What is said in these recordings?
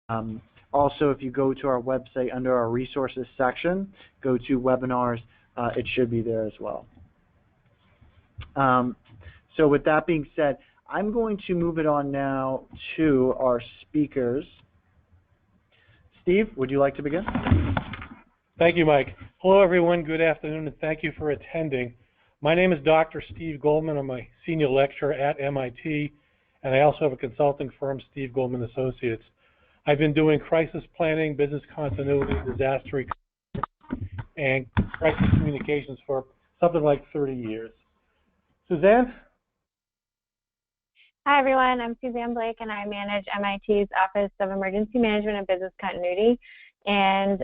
Also, if you go to our website under our resources section, go to webinars, it should be there as well. So with that being said, I'm going to move it on now to our speakers. Steve, would you like to begin? Thank you, Mike. Hello, everyone. Good afternoon, and thank you for attending. My name is Dr. Steve Goldman. I'm a senior lecturer at MIT, and I also have a consulting firm, Steve Goldman Associates. I've been doing crisis planning, business continuity, disaster recovery, and crisis communications for something like 30 years. Suzanne? Hi, everyone. I'm Suzanne Blake, and I manage MIT's Office of Emergency Management and Business Continuity. And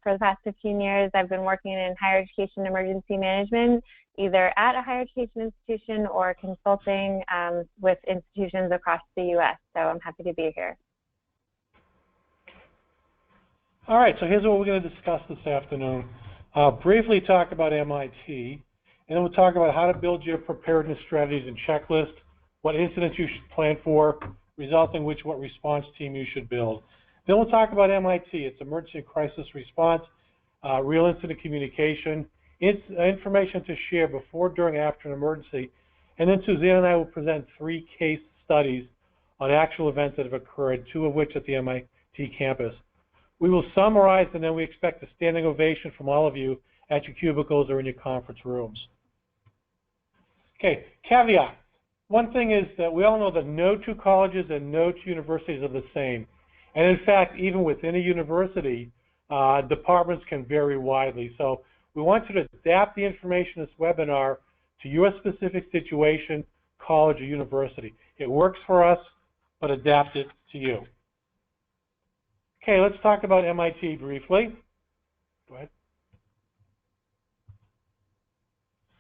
for the past 15 years, I've been working in higher education emergency management, either at a higher education institution or consulting with institutions across the U.S. So I'm happy to be here. All right, so here's what we're going to discuss this afternoon. Briefly talk about MIT, and then we'll talk about how to build your preparedness strategies and checklist, what incidents you should plan for, resulting which what response team you should build. Then we'll talk about MIT, its emergency crisis response, real incident communication, information to share before, during, after an emergency, and then Suzanne and I will present 3 case studies on actual events that have occurred, 2 of which at the MIT campus. We will summarize, and then we expect a standing ovation from all of you at your cubicles or in your conference rooms. Okay, caveat. One thing is that we all know that no 2 colleges and no 2 universities are the same. And in fact, even within a university, departments can vary widely. So we want you to adapt the information in this webinar to your specific situation, college or university. It works for us, but adapt it to you. Okay, let's talk about MIT briefly. Go ahead.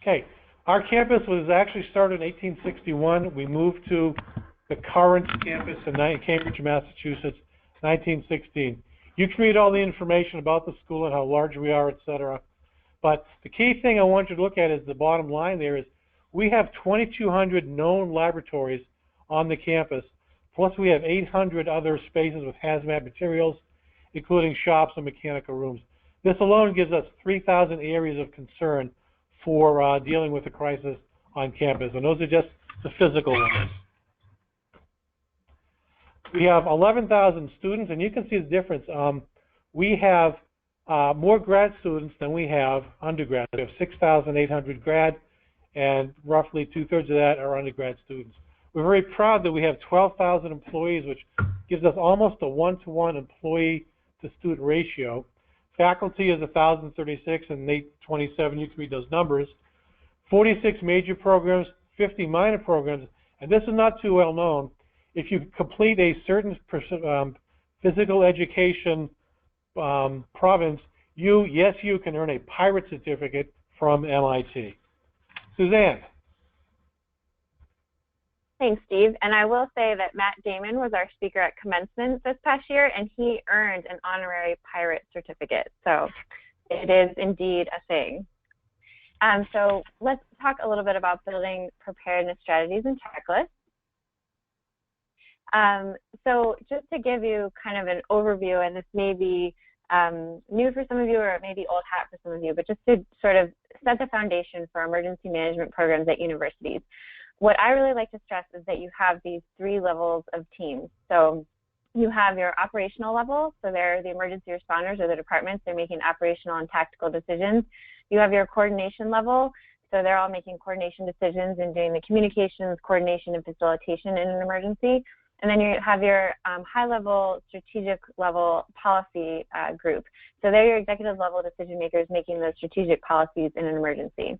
Okay, our campus was actually started in 1861. We moved to the current campus in Cambridge, Massachusetts, 1916. You can read all the information about the school and how large we are, etc. But the key thing I want you to look at is the bottom line there is we have 2,200 known laboratories on the campus, plus we have 800 other spaces with hazmat materials, including shops and mechanical rooms. This alone gives us 3,000 areas of concern for dealing with a crisis on campus, and those are just the physical ones. We have 11,000 students, and you can see the difference. We have more grad students than we have undergrad. We have 6,800 grad, and roughly 2/3 of that are undergrad students. We're very proud that we have 12,000 employees, which gives us almost a 1-to-1 employee-to-student ratio. Faculty is 1,036 and 827. You can read those numbers. 46 major programs, 50 minor programs, and this is not too well known. If you complete a certain physical education province, you can earn a pirate certificate from MIT. Suzanne. Thanks, Steve. And I will say that Matt Damon was our speaker at commencement this past year, and he earned an honorary pirate certificate. So it is indeed a thing. So let's talk a little bit about building preparedness strategies and checklists. So just to give you kind of an overview, and this may be new for some of you or it may be old hat for some of you, but just to sort of set the foundation for emergency management programs at universities. What I really like to stress is that you have these 3 levels of teams. So you have your operational level, so they're the emergency responders or the departments, they're making operational and tactical decisions. You have your coordination level, so they're all making coordination decisions and doing the communications, coordination, and facilitation in an emergency. And then you have your high-level, strategic-level policy group. So they're your executive-level decision makers making those strategic policies in an emergency.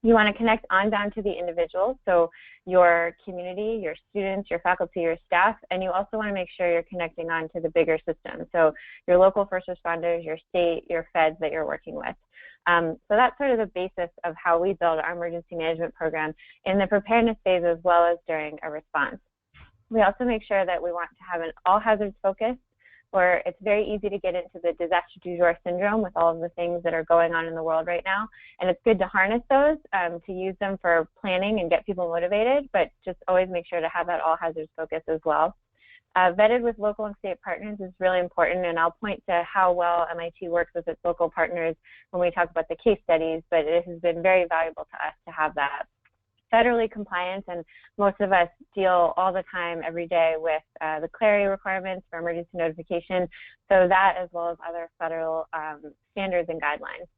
You want to connect on down to the individual, so your community, your students, your faculty, your staff, and you also want to make sure you're connecting on to the bigger system, so your local first responders, your state, your feds that you're working with. So that's sort of the basis of how we build our emergency management program in the preparedness phase as well as during a response. We also make sure that we want to have an all hazards focus, where it's very easy to get into the disaster du jour syndrome with all of the things that are going on in the world right now. And it's good to harness those, to use them for planning and get people motivated, but just always make sure to have that all hazards focus as well. Vetted with local and state partners is really important, and I'll point to how well MIT works with its local partners when we talk about the case studies, but it has been very valuable to us to have that. Federally compliant, and most of us deal all the time, every day, with the clarity requirements for emergency notification, so that as well as other federal standards and guidelines.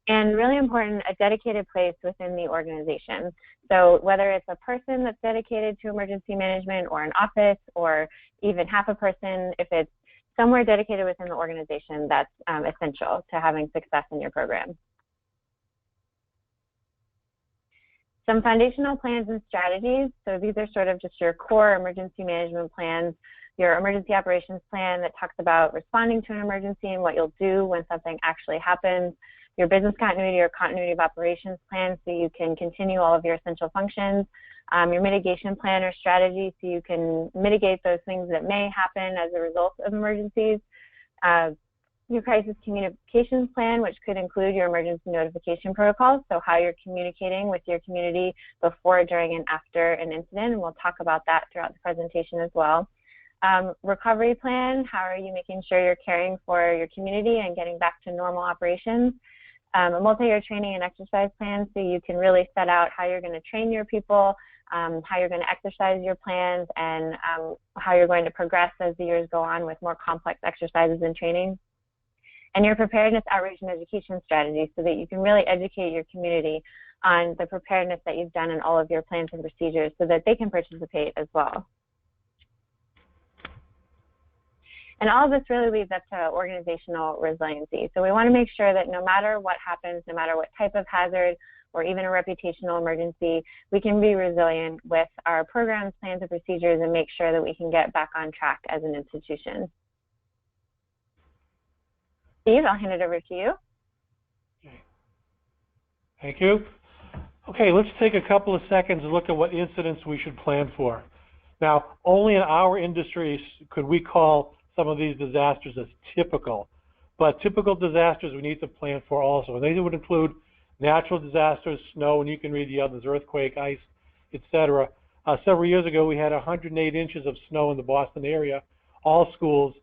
And really important, a dedicated place within the organization. So whether it's a person that's dedicated to emergency management, or an office, or even half a person, if it's somewhere dedicated within the organization, that's essential to having success in your program. Some foundational plans and strategies. So these are sort of just your core emergency management plans. Your emergency operations plan that talks about responding to an emergency and what you'll do when something actually happens. Your business continuity or continuity of operations plan, so you can continue all of your essential functions. Your mitigation plan or strategy, so you can mitigate those things that may happen as a result of emergencies. Your crisis communications plan, which could include your emergency notification protocols, so how you're communicating with your community before, during, and after an incident, and we'll talk about that throughout the presentation as well. Recovery plan, how are you making sure you're caring for your community and getting back to normal operations. A multi-year training and exercise plan, so you can really set out how you're going to train your people, how you're going to exercise your plans, and how you're going to progress as the years go on with more complex exercises and training. And your preparedness, outreach, and education strategy, so that you can really educate your community on the preparedness that you've done in all of your plans and procedures, so that they can participate as well. And all of this really leads up to organizational resiliency. So we want to make sure that no matter what happens, no matter what type of hazard or even a reputational emergency, we can be resilient with our programs, plans, and procedures, and make sure that we can get back on track as an institution. Steve, I'll hand it over to you. Okay. Thank you. Okay, let's take a couple of seconds and look at what incidents we should plan for. Now, only in our industry could we call some of these disasters as typical, but typical disasters we need to plan for also. And they would include natural disasters, snow, and you can read the others, earthquake, ice, etc. Several years ago, we had 108 inches of snow in the Boston area. All schools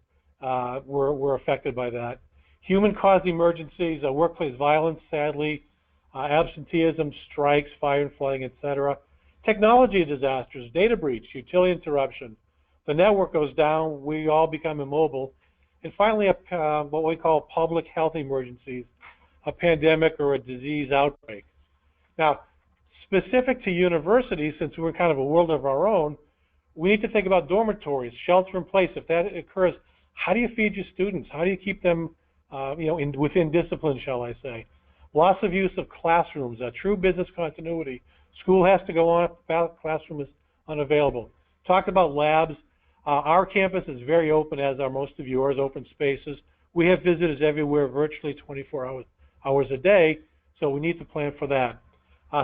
were affected by that. Human-caused emergencies, workplace violence, sadly, absenteeism, strikes, fire and flooding, etc. Technology disasters, data breach, utility interruption. The network goes down, we all become immobile. And finally, what we call public health emergencies, a pandemic or a disease outbreak. Now, specific to universities, since we're kind of a world of our own, we need to think about dormitories, shelter in place. If that occurs, how do you feed your students? How do you keep them within discipline, shall I say? Loss of use of classrooms, true business continuity. School has to go on if the classroom is unavailable. Talked about labs. Our campus is very open, as are most of yours, open spaces. We have visitors everywhere, virtually 24 hours a day, so we need to plan for that.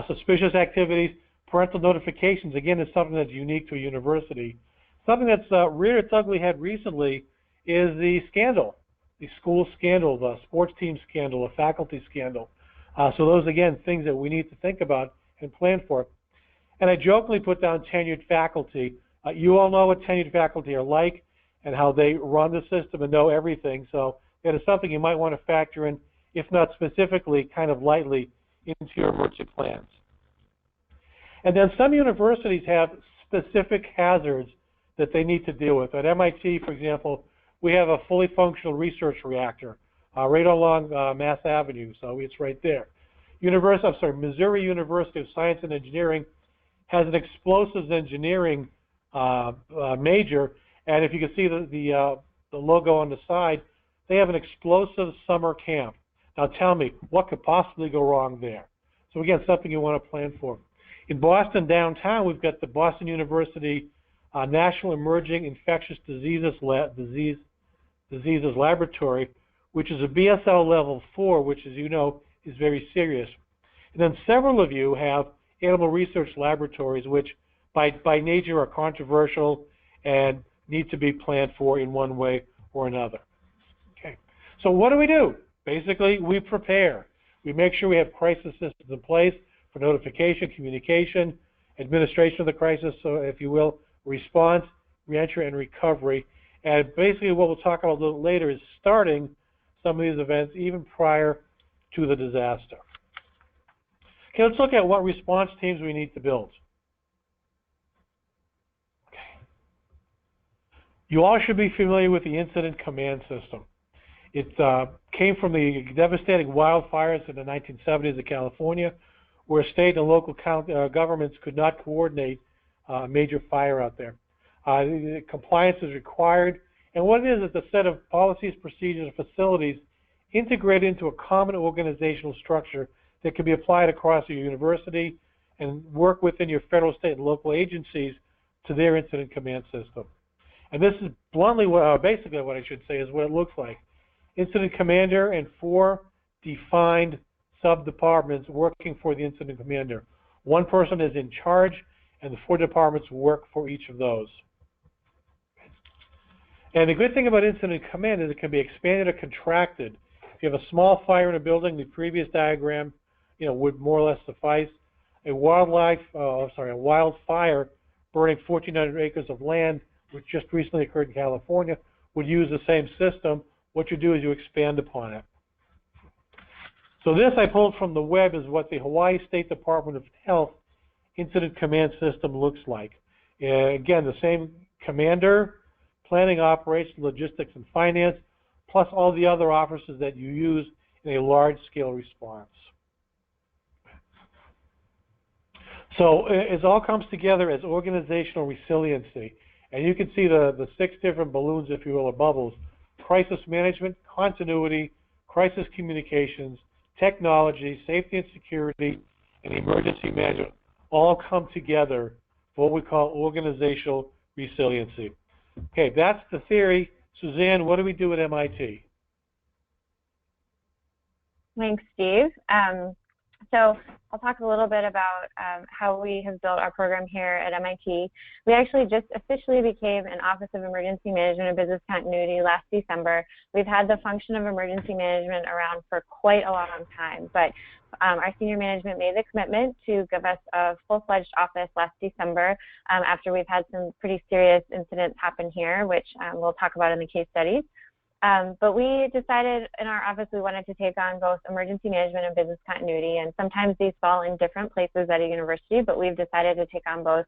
Suspicious activities, parental notifications, again, is something that's unique to a university. Something that's reared its ugly head recently is the scandal, the school scandal, the sports team scandal, the faculty scandal. So those, again, things that we need to think about and plan for. And I jokingly put down tenured faculty. You all know what tenured faculty are like and how they run the system and know everything. So that is something you might want to factor in, if not specifically, kind of lightly into your emergency plans. And then some universities have specific hazards that they need to deal with. At MIT, for example, we have a fully functional research reactor right along Mass Avenue, so it's right there. Missouri University of Science and Engineering has an explosives engineering major, and if you can see the logo on the side, they have an explosive summer camp. Now tell me, what could possibly go wrong there? So again, something you want to plan for. In Boston downtown, we've got the Boston University National Emerging Infectious Diseases Laboratory, which is a BSL level 4, which, as you know, is very serious. And then several of you have animal research laboratories, which by nature are controversial and need to be planned for in one way or another. Okay, so what do? Basically, we prepare. We make sure we have crisis systems in place for notification, communication, administration of the crisis, so if you will, response, reentry, and recovery. And basically what we'll talk about a little later is starting some of these events even prior to the disaster. Okay, let's look at what response teams we need to build. Okay. You all should be familiar with the incident command system. It came from the devastating wildfires in the 1970s in California, where state and local governments could not coordinate a major fire out there. Compliance is required, and what it is a set of policies, procedures, and facilities integrated into a common organizational structure that can be applied across your university and work within your federal, state, and local agencies to their incident command system. And this is bluntly, basically what I should say is what it looks like. Incident commander and 4 defined sub-departments working for the incident commander. One person is in charge, and the 4 departments work for each of those. And the good thing about incident command is it can be expanded or contracted. If you have a small fire in a building, the previous diagram, would more or less suffice. A wildfire burning 1,400 acres of land, which just recently occurred in California, would use the same system. What you do is you expand upon it. So this I pulled from the web is what the Hawaii State Department of Health Incident Command System looks like. Again, the same commander, planning, operations, logistics, and finance, plus all the other offices that you use in a large-scale response. So it all comes together as organizational resiliency. And you can see the 6 different balloons, if you will, or bubbles: crisis management, continuity, crisis communications, technology, safety and security, and emergency management all come together for what we call organizational resiliency. Okay, that's the theory. Suzanne, what do we do at MIT? Thanks, Steve. So I'll talk a little bit about how we have built our program here at MIT. We actually just officially became an Office of Emergency Management and Business Continuity last December. We've had the function of emergency management around for quite a long time, but our senior management made the commitment to give us a full-fledged office last December after we've had some pretty serious incidents happen here, which we'll talk about in the case studies. But we decided in our office we wanted to take on both emergency management and business continuity, and sometimes these fall in different places at a university, but we've decided to take on both.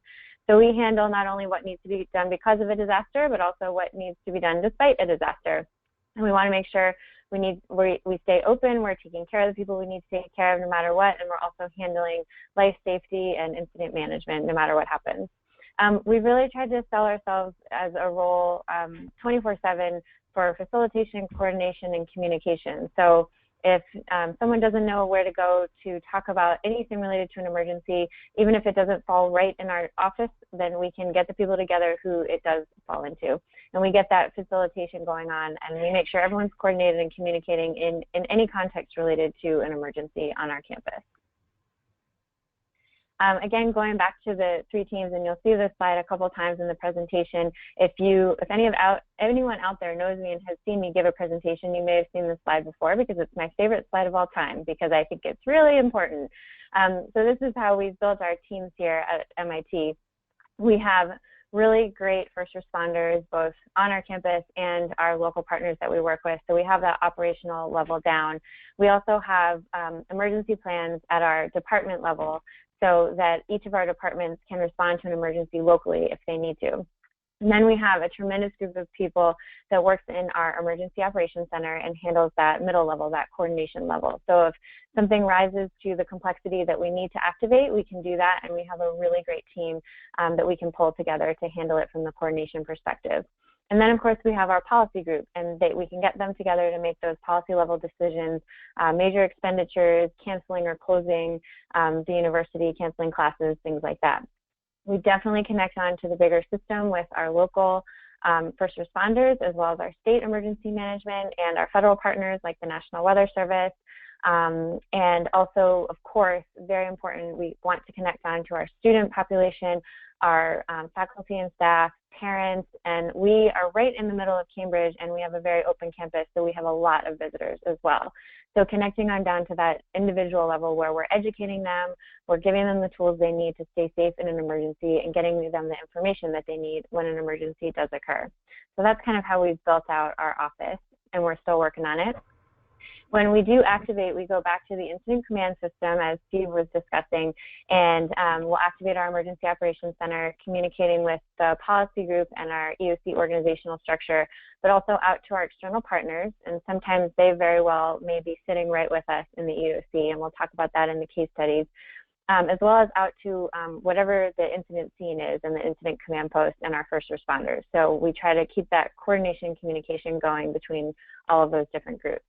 So we handle not only what needs to be done because of a disaster, but also what needs to be done despite a disaster. And we want to make sure we stay open, we're taking care of the people we need to take care of no matter what, and we're also handling life safety and incident management no matter what happens. We've really tried to sell ourselves as a role 24/7 for facilitation, coordination, and communication. So if someone doesn't know where to go to talk about anything related to an emergency, even if it doesn't fall right in our office, then we can get the people together who it does fall into. And we get that facilitation going on, and we make sure everyone's coordinated and communicating in any context related to an emergency on our campus. Again, going back to the 3 teams, and you'll see this slide a couple times in the presentation. If anyone out there knows me and has seen me give a presentation, you may have seen this slide before because it's my favorite slide of all time because I think it's really important. So this is how we've built our teams here at MIT. We have really great first responders both on our campus and our local partners that we work with. So we have that operational level down. We also have emergency plans at our department level, so that each of our departments can respond to an emergency locally if they need to. And then we have a tremendous group of people that works in our Emergency Operations Center and handles that middle level, that coordination level. So if something rises to the complexity that we need to activate, we can do that, and we have a really great team that we can pull together to handle it from the coordination perspective. And then, of course, we have our policy group, and we can get them together to make those policy-level decisions, major expenditures, canceling or closing the university, canceling classes, things like that. We definitely connect on to the bigger system with our local first responders, as well as our state emergency management and our federal partners like the National Weather Service. And also, of course, very important, we want to connect on to our student population, our faculty and staff, parents, and we are right in the middle of Cambridge, and we have a very open campus, so we have a lot of visitors as well. So connecting on down to that individual level where we're educating them, we're giving them the tools they need to stay safe in an emergency, and getting them the information that they need when an emergency does occur. So that's kind of how we've built out our office, and we're still working on it. When we do activate, we go back to the incident command system, as Steve was discussing, and we'll activate our emergency operations center, communicating with the policy group and our EOC organizational structure, but also out to our external partners. And sometimes they very well may be sitting right with us in the EOC, and we'll talk about that in the case studies, as well as out to whatever the incident scene is and the incident command post and our first responders. So we try to keep that coordination communication going between all of those different groups.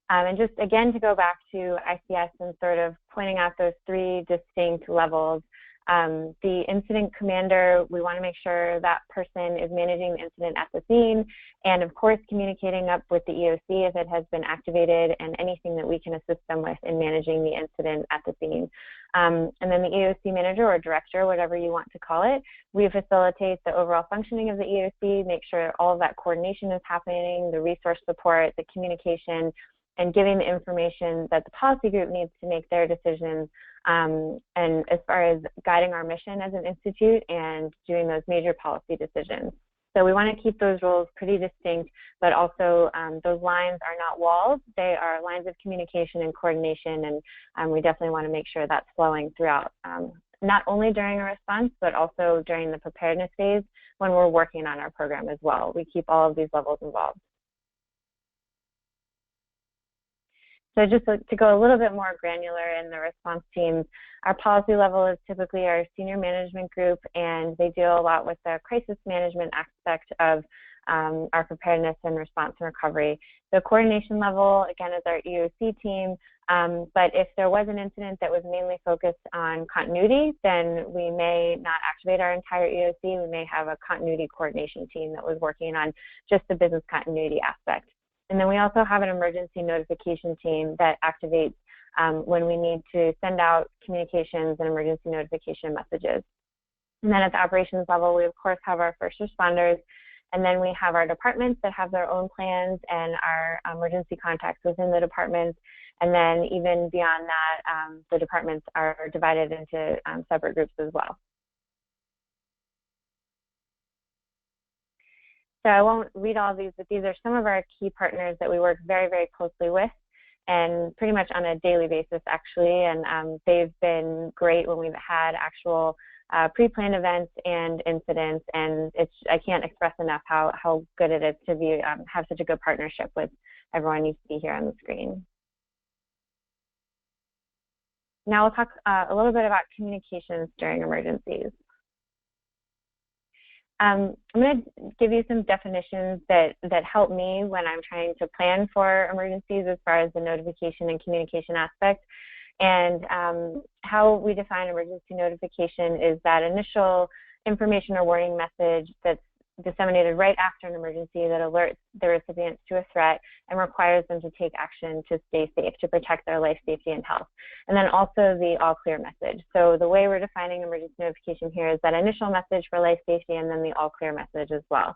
And just again to go back to ICS and sort of pointing out those three distinct levels, the incident commander, we want to make sure that person is managing the incident at the scene, and of course communicating up with the EOC if it has been activated, and anything that we can assist them with in managing the incident at the scene. And then the EOC manager or director, whatever you want to call it, we facilitate the overall functioning of the EOC, make sure all of that coordination is happening, the resource support, the communication, and giving the information that the policy group needs to make their decisions, and as far as guiding our mission as an institute and doing those major policy decisions. So we want to keep those roles pretty distinct, but also those lines are not walls. They are lines of communication and coordination, and we definitely want to make sure that's flowing throughout, not only during a response, but also during the preparedness phase when we're working on our program as well. We keep all of these levels involved. So just to go a little bit more granular in the response teams, our policy level is typically our senior management group, and they deal a lot with the crisis management aspect of our preparedness and response and recovery. The coordination level, again, is our EOC team, but if there was an incident that was mainly focused on continuity, then we may not activate our entire EOC. We may have a continuity coordination team that was working on just the business continuity aspect. And then we also have an emergency notification team that activates when we need to send out communications and emergency notification messages. And then at the operations level, we of course have our first responders, and then we have our departments that have their own plans and our emergency contacts within the departments. And then even beyond that, the departments are divided into separate groups as well. So I won't read all of these, but these are some of our key partners that we work very, very closely with, and pretty much on a daily basis, actually. And they've been great when we've had actual pre-planned events and incidents, and I can't express enough how good it is to be have such a good partnership with everyone you see here on the screen. Now we'll talk a little bit about communications during emergencies. I'm going to give you some definitions that help me when I'm trying to plan for emergencies as far as the notification and communication aspect. And how we define emergency notification is that initial information or warning message that's disseminated right after an emergency that alerts the recipients to a threat and requires them to take action to stay safe, to protect their life, safety, and health. And then also the all clear message. So the way we're defining emergency notification here is that initial message for life safety and then the all clear message as well.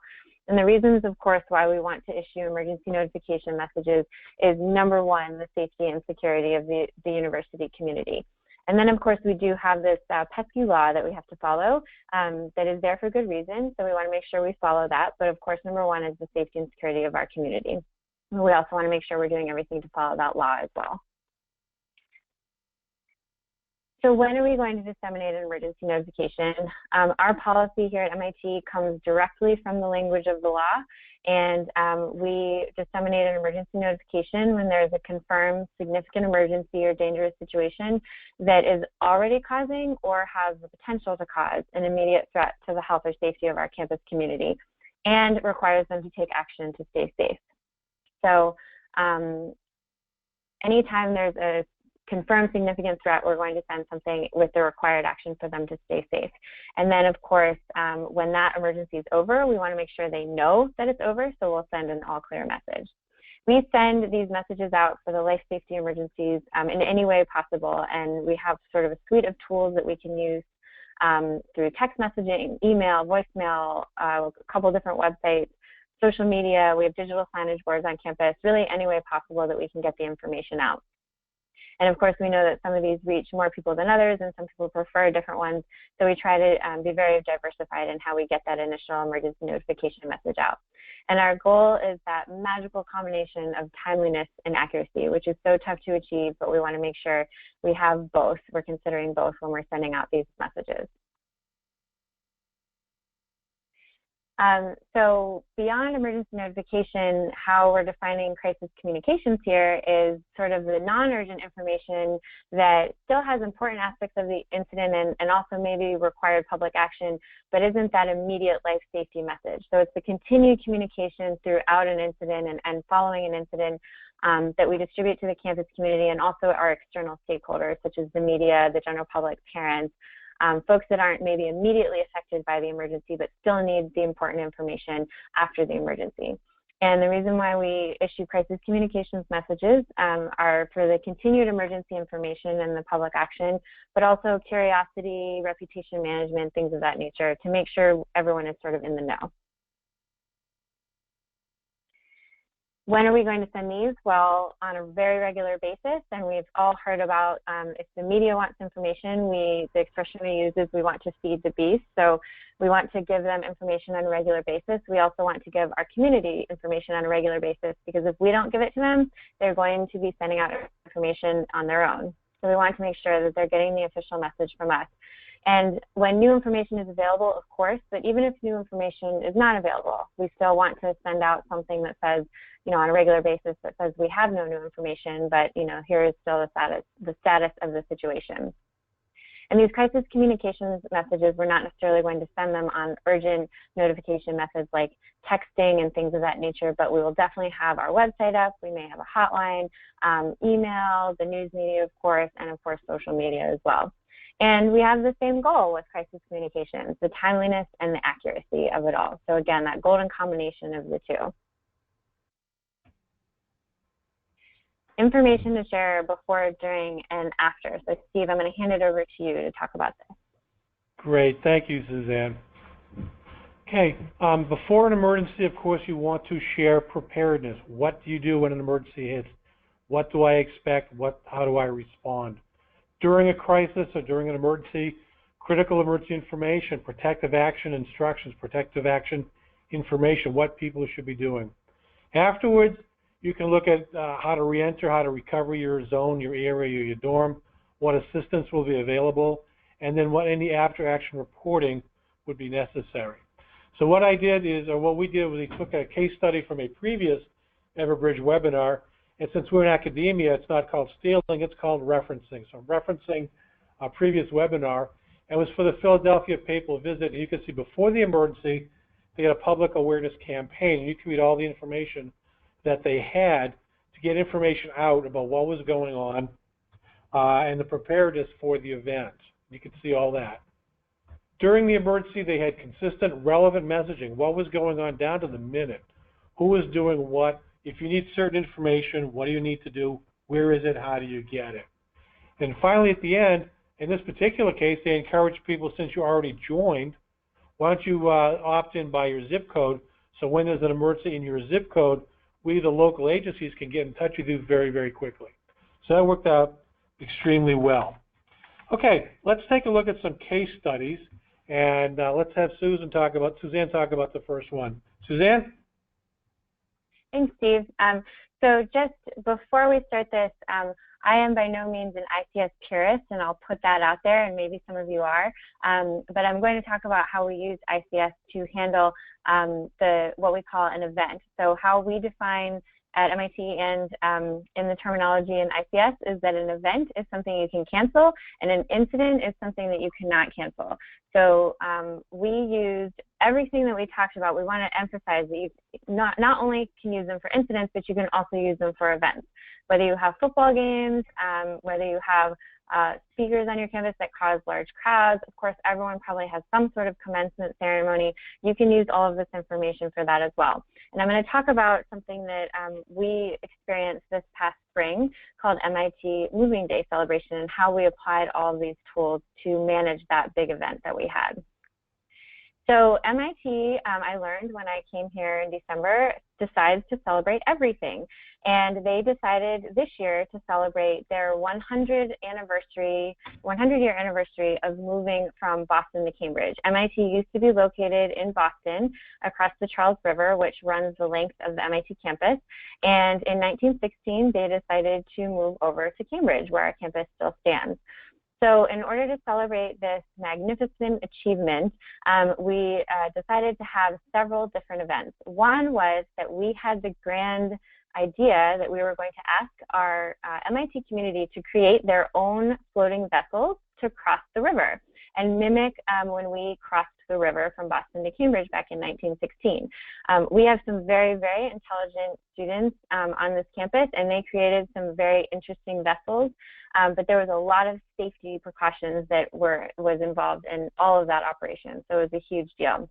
And the reasons, of course, why we want to issue emergency notification messages is number one, the safety and security of the university community. And then, of course, we do have this pesky law that we have to follow that is there for good reason, so we want to make sure we follow that. But, of course, number one is the safety and security of our community. And we also want to make sure we're doing everything to follow that law as well. So when are we going to disseminate an emergency notification? Our policy here at MIT comes directly from the language of the law, and we disseminate an emergency notification when there's a confirmed significant emergency or dangerous situation that is already causing or has the potential to cause an immediate threat to the health or safety of our campus community and requires them to take action to stay safe. So anytime there's a confirmed significant threat, we're going to send something with the required action for them to stay safe. And then, of course, when that emergency is over, we want to make sure they know that it's over, so we'll send an all clear message. We send these messages out for the life safety emergencies in any way possible, and we have sort of a suite of tools that we can use through text messaging, email, voicemail, a couple different websites, social media. We have digital signage boards on campus, really any way possible that we can get the information out. And of course, we know that some of these reach more people than others, and some people prefer different ones. So we try to be very diversified in how we get that initial emergency notification message out. And our goal is that magical combination of timeliness and accuracy, which is so tough to achieve, but we want to make sure we have both. We're considering both when we're sending out these messages. So beyond emergency notification, how we're defining crisis communications here is sort of the non-urgent information that still has important aspects of the incident and also maybe required public action, but isn't that immediate life safety message. So it's the continued communication throughout an incident and following an incident that we distribute to the campus community and also our external stakeholders, such as the media, the general public, parents, folks that aren't maybe immediately affected by the emergency but still need the important information after the emergency. And the reason why we issue crisis communications messages are for the continued emergency information and the public action, but also curiosity, reputation management, things of that nature, to make sure everyone is sort of in the know. When are we going to send these? Well, on a very regular basis, and we've all heard about if the media wants information, the expression we use is we want to feed the beast. So we want to give them information on a regular basis. We also want to give our community information on a regular basis, because if we don't give it to them, they're going to be sending out information on their own. So we want to make sure that they're getting the official message from us. And when new information is available, of course, but even if new information is not available, we still want to send out something that says, on a regular basis, that says we have no new information, but, here is still the status of the situation. And these crisis communications messages, we're not necessarily going to send them on urgent notification methods like texting and things of that nature, but we will definitely have our website up. We may have a hotline, email, the news media, of course, and of course, social media as well. And we have the same goal with crisis communications, the timeliness and the accuracy of it all. So again, that golden combination of the two. Information to share before, during, and after. So Steve, I'm going to hand it over to you to talk about this. Great, thank you, Suzanne. Okay, before an emergency, of course, you want to share preparedness. What do you do when an emergency hits? What do I expect? How do I respond? During a crisis or during an emergency, critical emergency information, protective action instructions, protective action information, what people should be doing. Afterwards, you can look at how to re-enter, how to recover your zone, your area, your dorm, what assistance will be available, and then what any after-action reporting would be necessary. So what we did was we took a case study from a previous Everbridge webinar, and since we're in academia, it's not called stealing, it's called referencing. So I'm referencing a previous webinar, and it was for the Philadelphia Papal Visit. And you can see before the emergency, they had a public awareness campaign, and you can read all the information that they had to get information out about what was going on and the preparedness for the event. You can see all that. During the emergency, they had consistent, relevant messaging. What was going on down to the minute? Who was doing what? If you need certain information, what do you need to do? Where is it? How do you get it? And finally, at the end, in this particular case, they encouraged people, since you already joined, why don't you opt in by your zip code, so when there's an emergency in your zip code, we, the local agencies, can get in touch with you very, very quickly. So that worked out extremely well. Okay, let's take a look at some case studies, and let's have Suzanne talk about the first one. Suzanne? Thanks, Steve. So just before we start this, I am by no means an ICS purist, and I'll put that out there, and maybe some of you are. But I'm going to talk about how we use ICS to handle what we call an event. So how we define at MIT and in the terminology in ICS is that an event is something you can cancel, and an incident is something that you cannot cancel. So we used everything that we talked about. We want to emphasize that you not only can use them for incidents, but you can also use them for events. Whether you have football games, whether you have speakers on your campus that cause large crowds. Of course, everyone probably has some sort of commencement ceremony. You can use all of this information for that as well. And I'm going to talk about something that we experienced this past spring called MIT Moving Day Celebration and how we applied all of these tools to manage that big event that we had. So MIT, I learned when I came here in December, decides to celebrate everything. And they decided this year to celebrate their 100-year anniversary of moving from Boston to Cambridge. MIT used to be located in Boston across the Charles River, which runs the length of the MIT campus. And in 1916, they decided to move over to Cambridge, where our campus still stands. So in order to celebrate this magnificent achievement, we decided to have several different events. One was that we had the grand idea that we were going to ask our MIT community to create their own floating vessels to cross the river and mimic when we crossed the river from Boston to Cambridge back in 1916. We have some very, very intelligent students on this campus, and they created some very interesting vessels, but there was a lot of safety precautions that was involved in all of that operation, so it was a huge deal.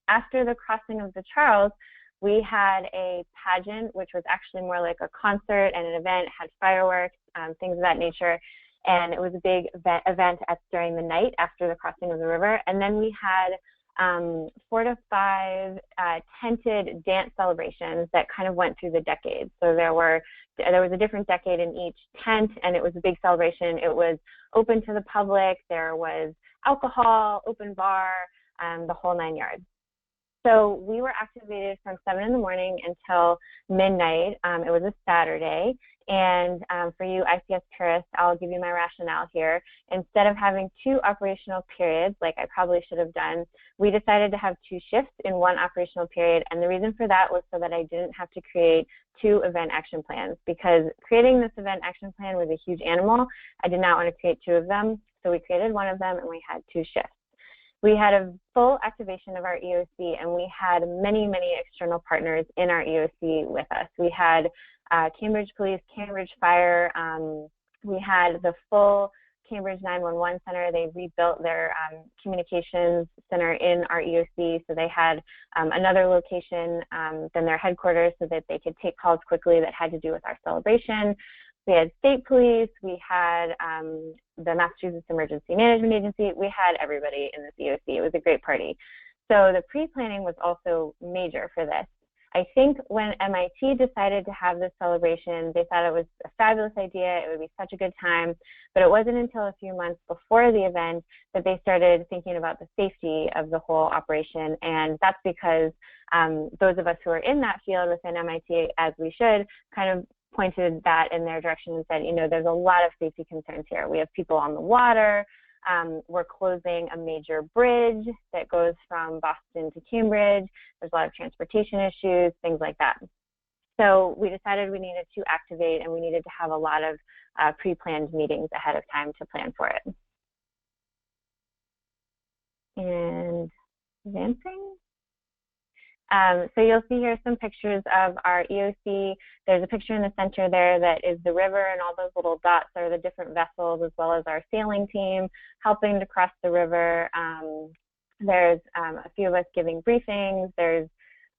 After the crossing of the Charles, we had a pageant, which was actually more like a concert and an event, had fireworks, things of that nature. And it was a big event during the night after the crossing of the river. And then we had 4 to 5 tented dance celebrations that kind of went through the decades. So there was a different decade in each tent, and it was a big celebration. It was open to the public. There was alcohol, open bar, the whole 9 yards. So we were activated from 7 in the morning until midnight. It was a Saturday. And for you ICS tourists, I'll give you my rationale here. Instead of having 2 operational periods, like I probably should have done, we decided to have 2 shifts in 1 operational period. And the reason for that was so that I didn't have to create 2 event action plans, because creating this event action plan was a huge animal. I did not want to create 2 of them. So we created 1 of them, and we had 2 shifts. We had a full activation of our EOC, and we had many, many external partners in our EOC with us. We had Cambridge Police, Cambridge Fire. We had the full Cambridge 911 Center. They rebuilt their communications center in our EOC, so they had another location than their headquarters so that they could take calls quickly that had to do with our celebration. We had state police, we had the Massachusetts Emergency Management Agency, we had everybody in this EOC. It was a great party. So the pre-planning was also major for this. I think when MIT decided to have this celebration, they thought it was a fabulous idea, it would be such a good time, but it wasn't until a few months before the event that they started thinking about the safety of the whole operation, and that's because those of us who are in that field within MIT, as we should, kind of pointed that in their direction and said, you know, there's a lot of safety concerns here. We have people on the water. We're closing a major bridge that goes from Boston to Cambridge. There's a lot of transportation issues, things like that. So we decided we needed to activate, and we needed to have a lot of pre-planned meetings ahead of time to plan for it. And advancing. So you'll see here some pictures of our EOC. There's a picture in the center there that is the river, and all those little dots are the different vessels, as well as our sailing team helping to cross the river. There's a few of us giving briefings. There's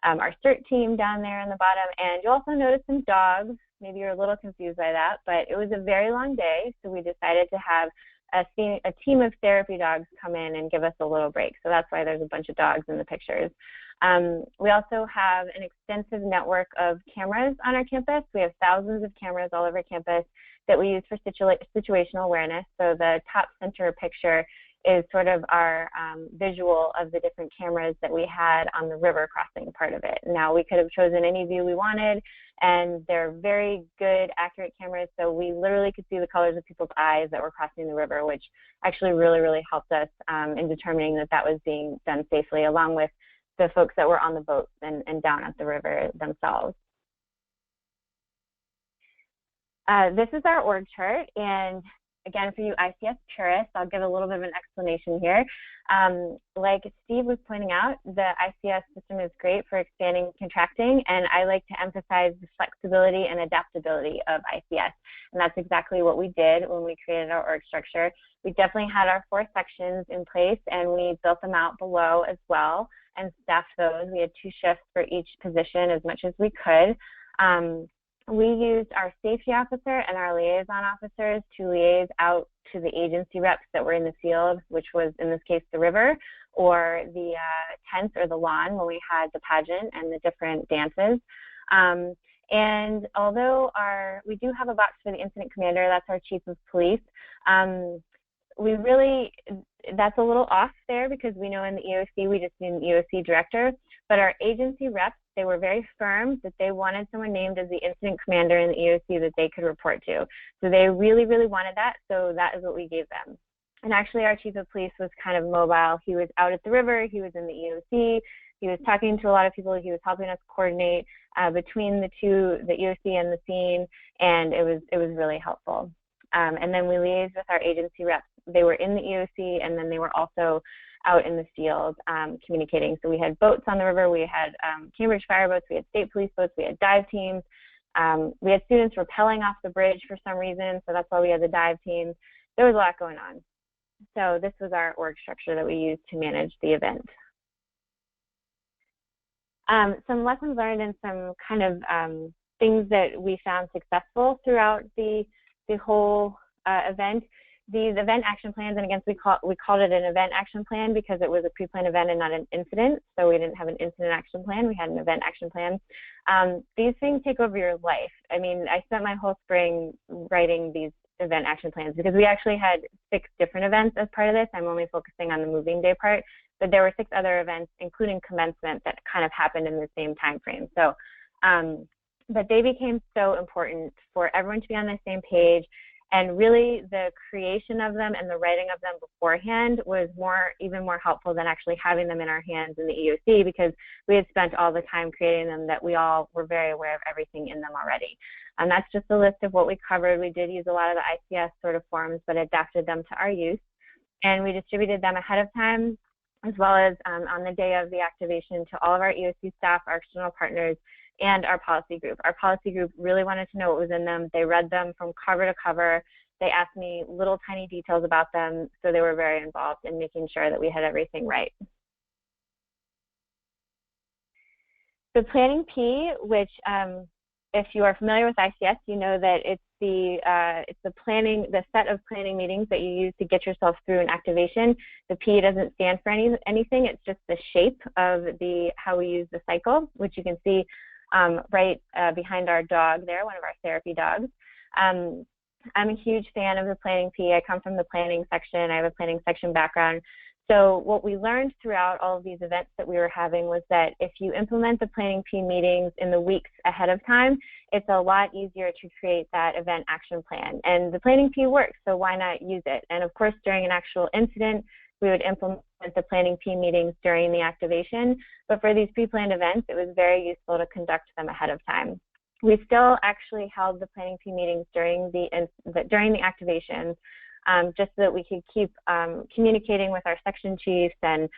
our CERT team down there in the bottom, and you'll also notice some dogs. Maybe you're a little confused by that, but it was a very long day, so we decided to have a team of therapy dogs come in and give us a little break. So that's why there's a bunch of dogs in the pictures. We also have an extensive network of cameras on our campus. We have thousands of cameras all over campus that we use for situational awareness. So the top center picture is sort of our visual of the different cameras that we had on the river crossing part of it. Now, we could have chosen any view we wanted, and they're very good, accurate cameras, so we literally could see the colors of people's eyes that were crossing the river, which actually really, really helped us in determining that that was being done safely, along with the folks that were on the boats and down at the river themselves. This is our org chart, and again, for you ICS purists, I'll give a little bit of an explanation here. Like Steve was pointing out, the ICS system is great for expanding and contracting, and I like to emphasize the flexibility and adaptability of ICS. And that's exactly what we did when we created our org structure. We definitely had our 4 sections in place, and we built them out below as well and staffed those. We had 2 shifts for each position as much as we could. We used our safety officer and our liaison officers to liaise out to the agency reps that were in the field, which was in this case the river or the tents or the lawn when we had the pageant and the different dances. And although we do have a box for the incident commander, that's our chief of police, that's a little off there because we know in the EOC we just need an EOC director, but our agency reps, they were very firm that they wanted someone named as the incident commander in the EOC that they could report to. So they really, really wanted that, so that is what we gave them. And actually our chief of police was kind of mobile. He was out at the river, he was in the EOC, he was talking to a lot of people, he was helping us coordinate between the two, the EOC and the scene, and it was really helpful. And then we liaised with our agency reps. They were in the EOC, and then they were also out in the field communicating. So we had boats on the river, we had Cambridge fire boats, we had state police boats, we had dive teams. We had students rappelling off the bridge for some reason, so that's why we had the dive teams. There was a lot going on. So this was our org structure that we used to manage the event. Some lessons learned and some kind of things that we found successful throughout the whole event. These event action plans, and again, we called it an event action plan because it was a pre-planned event and not an incident. So we didn't have an incident action plan, we had an event action plan. These things take over your life. I mean, I spent my whole spring writing these event action plans because we actually had 6 different events as part of this. I'm only focusing on the moving day part, but there were 6 other events, including commencement, that kind of happened in the same time frame. So, but they became so important for everyone to be on the same page. And really, the creation of them and the writing of them beforehand was even more helpful than actually having them in our hands in the EOC, because we had spent all the time creating them that we all were very aware of everything in them already. And that's just a list of what we covered. We did use a lot of the ICS sort of forms, but adapted them to our use. And we distributed them ahead of time, as well as on the day of the activation, to all of our EOC staff, our external partners, and our policy group. Our policy group really wanted to know what was in them. They read them from cover to cover. They asked me little tiny details about them, so they were very involved in making sure that we had everything right. The planning P, which if you are familiar with ICS, you know that it's the set of planning meetings that you use to get yourself through an activation. The P doesn't stand for anything. It's just the shape of how we use the cycle, which you can see right behind our dog there, one of our therapy dogs. I'm a huge fan of the planning P. I come from the planning section. I have a planning section background. So what we learned throughout all of these events that we were having was that if you implement the planning P meetings in the weeks ahead of time, it's a lot easier to create that event action plan. And the planning P works, so why not use it? And of course, during an actual incident, we would implement the planning P meetings during the activation. But for these pre-planned events, it was very useful to conduct them ahead of time. We still actually held the planning P meetings during the activations, just so that we could keep communicating with our section chiefs and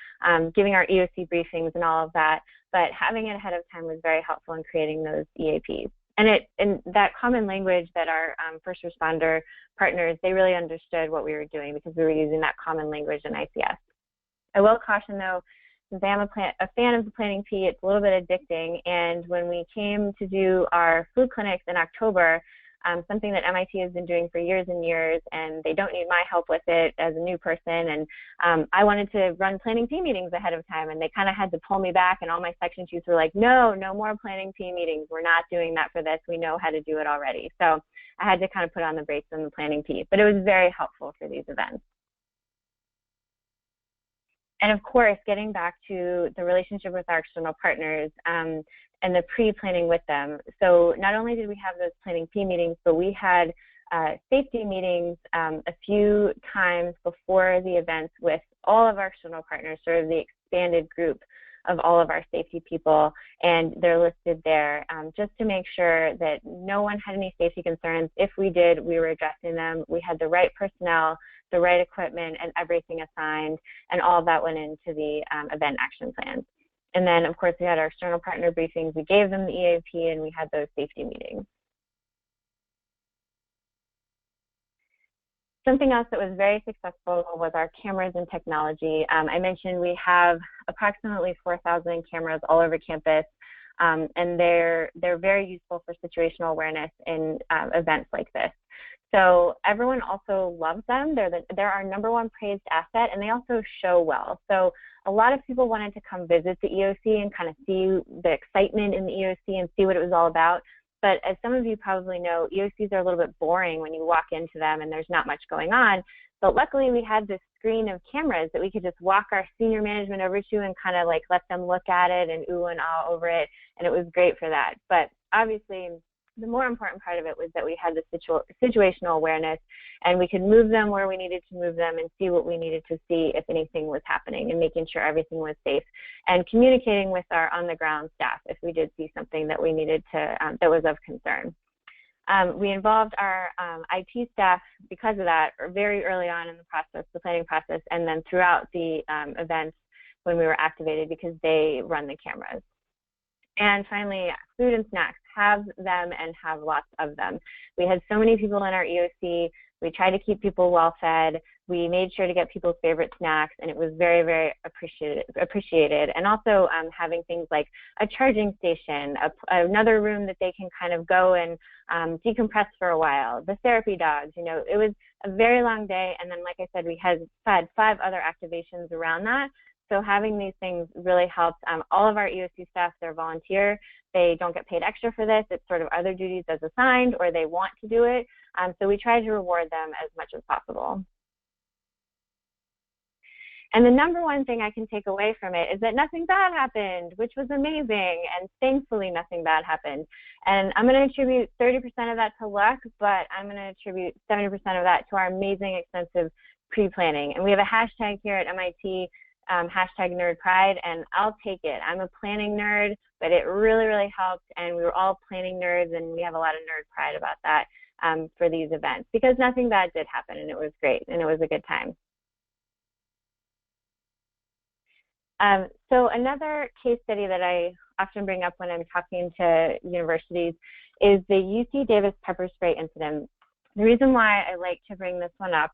giving our EOC briefings and all of that. But having it ahead of time was very helpful in creating those EAPs. And that common language that our first responder partners, they really understood what we were doing because we were using that common language in ICS. I will caution though, since I am a fan of the planning P, it's a little bit addicting. And when we came to do our food clinics in October, something that MIT has been doing for years and years, and they don't need my help with it as a new person. And I wanted to run planning P meetings ahead of time, and they kind of had to pull me back, and all my section chiefs were like, no more planning P meetings. We're not doing that for this. We know how to do it already. So I had to kind of put on the brakes on the planning P, but it was very helpful for these events. And of course, getting back to the relationship with our external partners and the pre-planning with them. So not only did we have those planning P meetings, but we had safety meetings a few times before the events with all of our external partners, sort of the expanded group of all of our safety people, and they're listed there just to make sure that no one had any safety concerns. If we did, we were addressing them. We had the right personnel, the right equipment, and everything assigned, and all of that went into the event action plans. And then, of course, we had our external partner briefings. We gave them the EAP, and we had those safety meetings. Something else that was very successful was our cameras and technology. I mentioned we have approximately 4,000 cameras all over campus, and they're very useful for situational awareness in events like this. So everyone also loves them. They're our #1 praised asset, and they also show well. So a lot of people wanted to come visit the EOC and kind of see the excitement in the EOC and see what it was all about. But as some of you probably know, EOCs are a little bit boring when you walk into them and there's not much going on. But luckily we had this screen of cameras that we could just walk our senior management over to and kind of like let them look at it and ooh and ah over it. And it was great for that. But obviously, the more important part of it was that we had the situational awareness, and we could move them where we needed to move them and see what we needed to see if anything was happening, and making sure everything was safe, and communicating with our on-the-ground staff if we did see something that we needed to, that was of concern. We involved our IT staff because of that very early on in the process, the planning process, and then throughout the events when we were activated, because they run the cameras. And finally, food and snacks. Have them and have lots of them. We had so many people in our EOC. We tried to keep people well fed. We made sure to get people's favorite snacks, and it was very, very appreciated. And also having things like a charging station, another room that they can kind of go and decompress for a while, the therapy dogs. You know, it was a very long day, and then, like I said, we had 5 other activations around that. So having these things really helps. All of our EOC staff, they're volunteer. They don't get paid extra for this. It's sort of other duties as assigned, or they want to do it. So we try to reward them as much as possible. And the #1 thing I can take away from it is that nothing bad happened, which was amazing. And thankfully, nothing bad happened. And I'm going to attribute 30% of that to luck, but I'm going to attribute 70% of that to our amazing, extensive pre-planning. And we have a hashtag here at MIT, hashtag nerd pride, and I'll take it. I'm a planning nerd, but it really, really helped, and we were all planning nerds, and we have a lot of nerd pride about that for these events, because nothing bad did happen, and it was great, and it was a good time. So another case study that I often bring up when I'm talking to universities is the UC Davis pepper spray incident. The reason why I like to bring this one up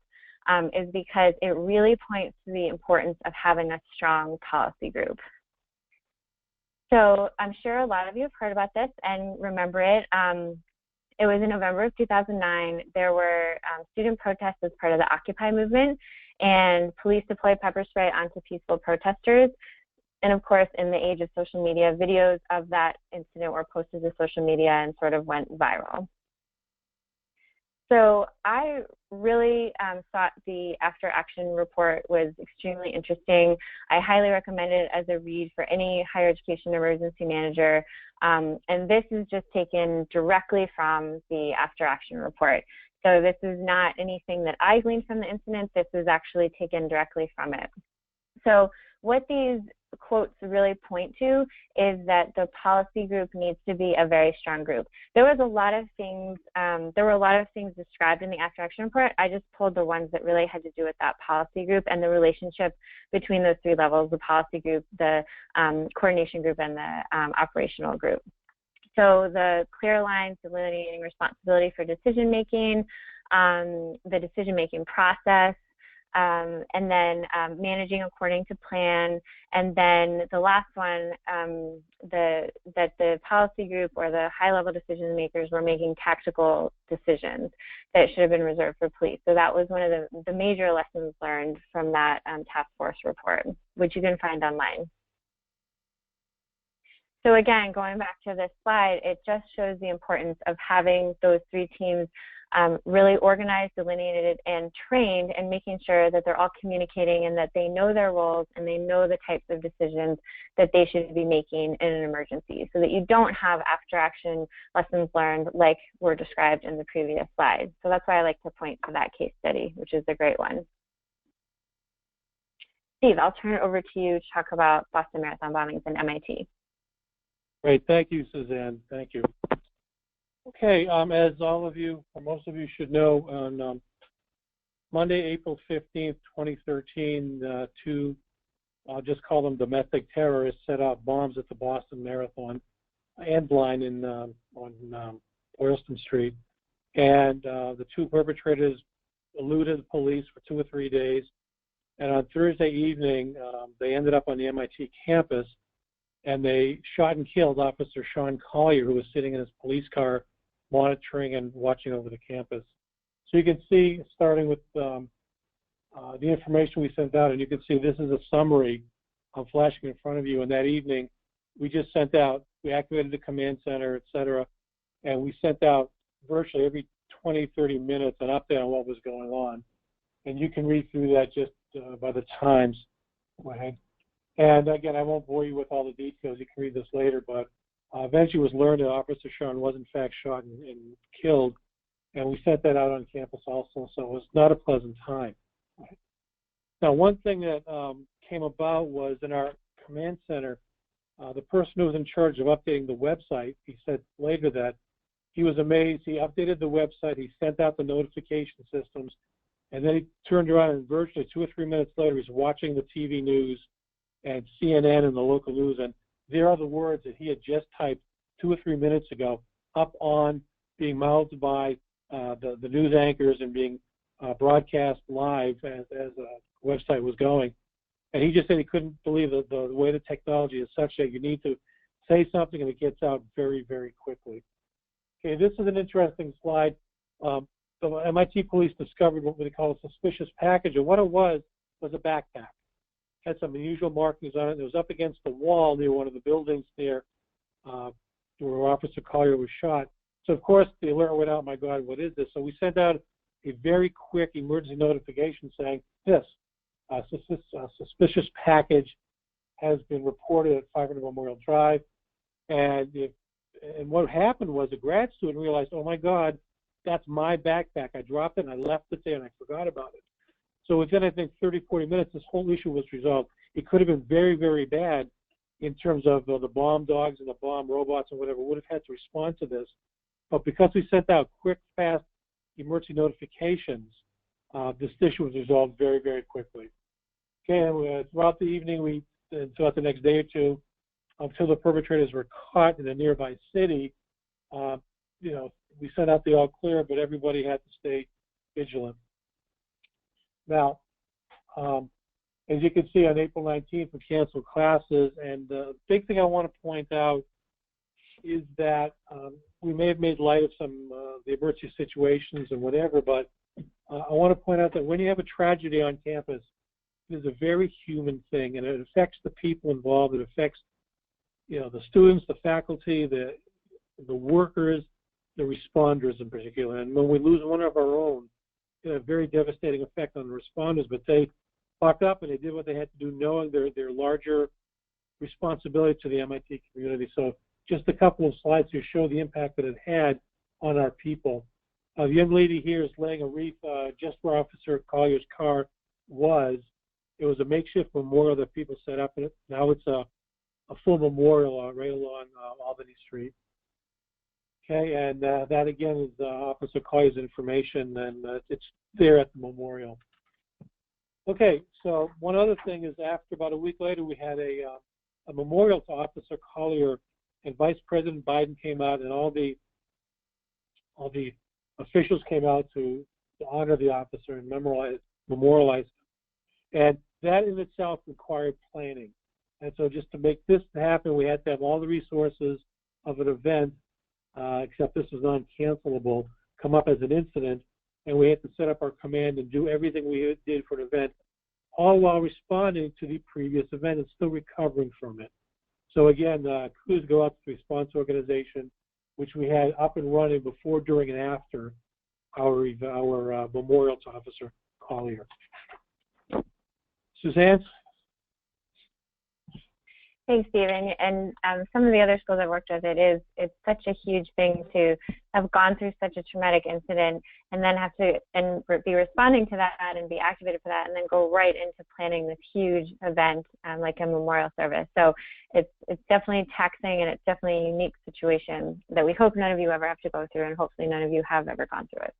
is because it really points to the importance of having a strong policy group. So I'm sure a lot of you have heard about this and remember it. It was in November of 2009. There were student protests as part of the Occupy movement, and police deployed pepper spray onto peaceful protesters. And of course, in the age of social media, videos of that incident were posted to social media and sort of went viral. So I really thought the after action report was extremely interesting. I highly recommend it as a read for any higher education emergency manager. And this is just taken directly from the after action report. So this is not anything that I gleaned from the incident. This is actually taken directly from it. So what these quotes really point to is that the policy group needs to be a very strong group. There was a lot of things, there were a lot of things described in the after action report. I just pulled the ones that really had to do with that policy group and the relationship between those 3 levels, the policy group, the coordination group, and the operational group. So the clear lines delineating responsibility for decision-making, the decision-making process, and then managing according to plan, and then the last one, that the policy group or the high-level decision makers were making tactical decisions that should have been reserved for police. So that was one of the major lessons learned from that task force report, which you can find online. So again, going back to this slide, it just shows the importance of having those 3 teams really organized, delineated, and trained, and making sure that they're all communicating and that they know their roles and they know the types of decisions that they should be making in an emergency, so that you don't have after action lessons learned like were described in the previous slide. So that's why I like to point to that case study, which is a great one. Steve, I'll turn it over to you to talk about Boston Marathon bombings and MIT. Great, thank you, Suzanne. Thank you. Okay, as all of you, or most of you should know, on Monday, April 15th, 2013, two, I'll just call them domestic terrorists, set out bombs at the Boston Marathon and line on Boylston Street. And the two perpetrators eluded the police for 2 or 3 days. And on Thursday evening, they ended up on the MIT campus, and they shot and killed Officer Sean Collier, who was sitting in his police car monitoring and watching over the campus. So you can see, starting with the information we sent out, and you can see this is a summary I'm flashing in front of you. And that evening, we just sent out, we activated the command center, et cetera, and we sent out virtually every 20, 30 minutes an update on what was going on. And you can read through that just by the times. Go ahead. And again, I won't bore you with all the details. You can read this later, but eventually it was learned that Officer Sean was in fact shot and killed, and we sent that out on campus also, so it was not a pleasant time. Now, one thing that came about was in our command center, the person who was in charge of updating the website, he said later that he was amazed. He updated the website, he sent out the notification systems, and then he turned around and virtually 2 or 3 minutes later, he's watching the TV news and CNN and the local news, and there are the words that he had just typed 2 or 3 minutes ago up on, being mouthed by the news anchors and being broadcast live as the website was going. And he just said he couldn't believe the way the technology is such that you need to say something and it gets out very, very quickly. Okay, this is an interesting slide. The MIT police discovered what they call a suspicious package, and what it was a backpack. It had some unusual markings on it. It was up against the wall near one of the buildings there where Officer Collier was shot. So, of course, the alert went out, my God, what is this? So we sent out a very quick emergency notification saying this, suspicious package has been reported at 500 Memorial Drive. And what happened was a grad student realized, oh, my God, that's my backpack. I dropped it and I left it there and I forgot about it. So within, I think, 30, 40 minutes, this whole issue was resolved. It could have been very, very bad in terms of the bomb dogs and the bomb robots and whatever would have had to respond to this. But because we sent out quick, fast emergency notifications, this issue was resolved very, very quickly. Okay, and throughout the evening, throughout the next day or two, until the perpetrators were caught in a nearby city, we sent out the all clear, but everybody had to stay vigilant. Now, as you can see, on April 19th, we canceled classes, and the big thing I want to point out is that we may have made light of some the emergency situations and whatever, but I want to point out that when you have a tragedy on campus, it is a very human thing, and it affects the people involved. It affects, the students, the faculty, the workers, the responders in particular. And when we lose one of our own, it had a very devastating effect on the responders, but they bucked up and they did what they had to do, knowing their larger responsibility to the MIT community. So just a couple of slides to show the impact that it had on our people. The young lady here is laying a wreath just where Officer Collier's car was. It was a makeshift memorial that people set up in it. Now it's a full memorial right along Albany Street. Okay, and that again is Officer Collier's information, and it's there at the memorial. Okay, so one other thing is, after about a week later, we had a memorial to Officer Collier, and Vice President Biden came out, and all the officials came out to honor the officer and memorialize him. And that in itself required planning. And so just to make this happen, we had to have all the resources of an event, except this was non-cancelable, come up as an incident, and we had to set up our command and do everything we did for an event, all while responding to the previous event and still recovering from it. So again, kudos go out to the response organization, which we had up and running before, during, and after our memorial to Officer Collier. Suzanne? Thanks, Steve. And some of the other schools I've worked with, it's such a huge thing to have gone through such a traumatic incident and then have to be responding to that and be activated for that, and then go right into planning this huge event like a memorial service. So it's definitely taxing, and it's definitely a unique situation that we hope none of you ever have to go through, and hopefully none of you have ever gone through it.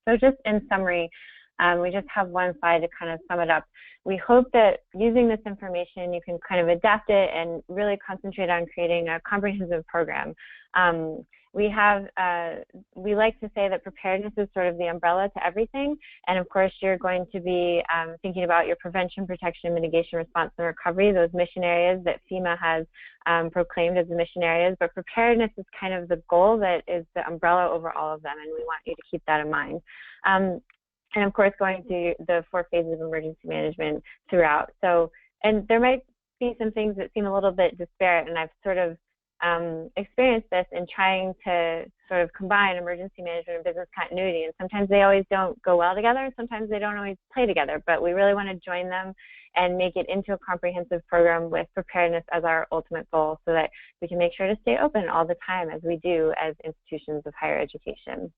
So just in summary, we just have one slide to kind of sum it up. We hope that using this information, you can kind of adapt it and really concentrate on creating a comprehensive program. We like to say that preparedness is sort of the umbrella to everything. And of course, you're going to be thinking about your prevention, protection, mitigation, response, and recovery, those mission areas that FEMA has proclaimed as the mission areas. But preparedness is kind of the goal that is the umbrella over all of them, and we want you to keep that in mind. And of course, going through the 4 phases of emergency management throughout. So, and there might be some things that seem a little bit disparate, and I've sort of experienced this in trying to sort of combine emergency management and business continuity. And sometimes they always don't go well together, and sometimes they don't always play together. But we really want to join them and make it into a comprehensive program with preparedness as our ultimate goal, so that we can make sure to stay open all the time, as we do as institutions of higher education.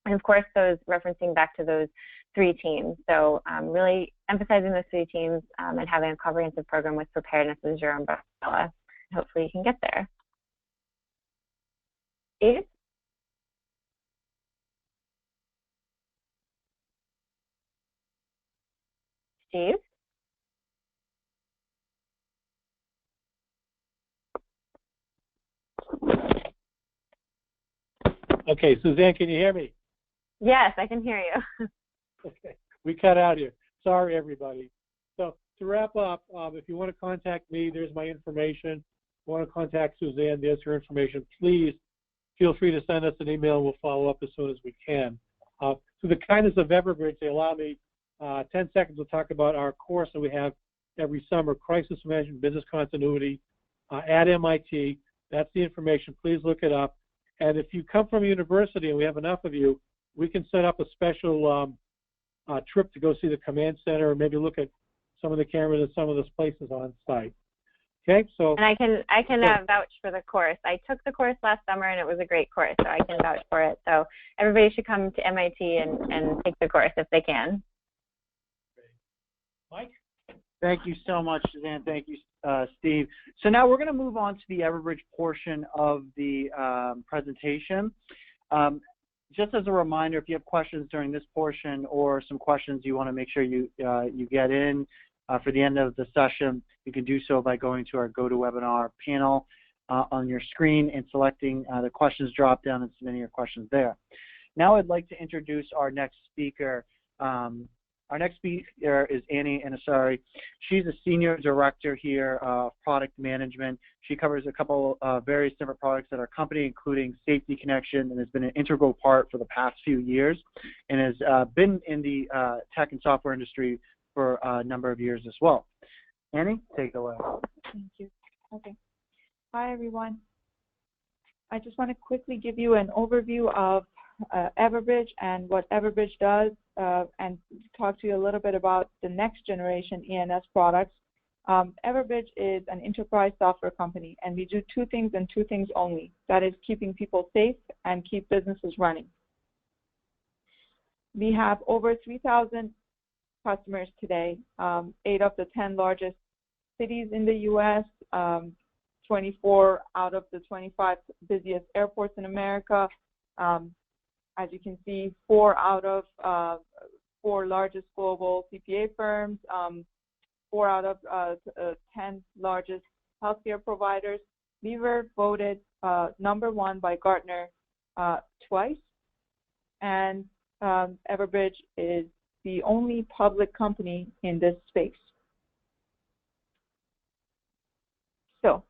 And of course, those referencing back to those 3 teams. So really emphasizing those 3 teams and having a comprehensive program with preparedness as your umbrella. Hopefully you can get there. Steve? Steve? Okay, Suzanne, can you hear me? Yes, I can hear you. Okay, we cut out here. Sorry, everybody. So to wrap up, if you want to contact me, there's my information. If you want to contact Suzanne, there's her information. Please feel free to send us an email, and we'll follow up as soon as we can. Through the kindness of Everbridge, they allow me 10 seconds to talk about our course that we have every summer, Crisis Management Business Continuity at MIT. That's the information. Please look it up. And if you come from a university, and we have enough of you, we can set up a special trip to go see the command center, or maybe look at some of the cameras at some of those places on site. Okay, so. And I can vouch for the course. I took the course last summer, and it was a great course, so I can vouch for it. So everybody should come to MIT and take the course if they can. Mike? Thank you so much, Suzanne. Thank you, Steve. So now we're going to move on to the Everbridge portion of the presentation. Just as a reminder, if you have questions during this portion, or some questions you want to make sure you get in for the end of the session, you can do so by going to our GoToWebinar panel on your screen and selecting the questions drop down and submitting your questions there. Now I'd like to introduce our next speaker. Our next speaker is Annie Anasari. She's a senior director here of product management. She covers a couple various different products at our company, including Safety Connection, and has been an integral part for the past few years, and has been in the tech and software industry for a number of years as well. Annie, take it away. Thank you. Okay. Hi, everyone. I just want to quickly give you an overview of Everbridge and what Everbridge does, and talk to you a little bit about the next generation ENS products. Everbridge is an enterprise software company, and we do 2 things and 2 things only. That is keeping people safe and keep businesses running. We have over 3,000 customers today, 8 of the 10 largest cities in the U.S., 24 out of the 25 busiest airports in America. As you can see, 4 out of 4 largest global CPA firms, 4 out of 10 largest healthcare providers. We were voted #1 by Gartner twice, and Everbridge is the only public company in this space. So,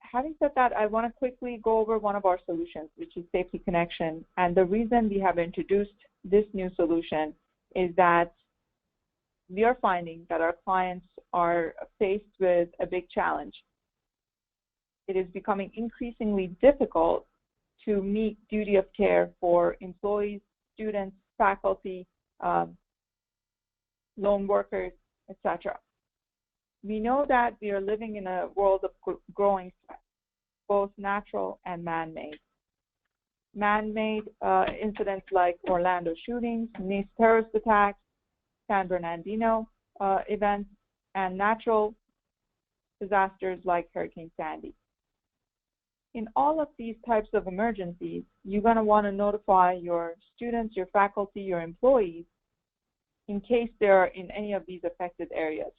having said that, I want to quickly go over one of our solutions, which is Safety Connection. And the reason we have introduced this new solution is that we are finding that our clients are faced with a big challenge. It is becoming increasingly difficult to meet duty of care for employees, students, faculty, lone workers, etc. We know that we are living in a world of growing threats, both natural and man-made. Man-made incidents like Orlando shootings, Nice terrorist attacks, San Bernardino events, and natural disasters like Hurricane Sandy. In all of these types of emergencies, you're going to want to notify your students, your faculty, your employees in case they're in any of these affected areas.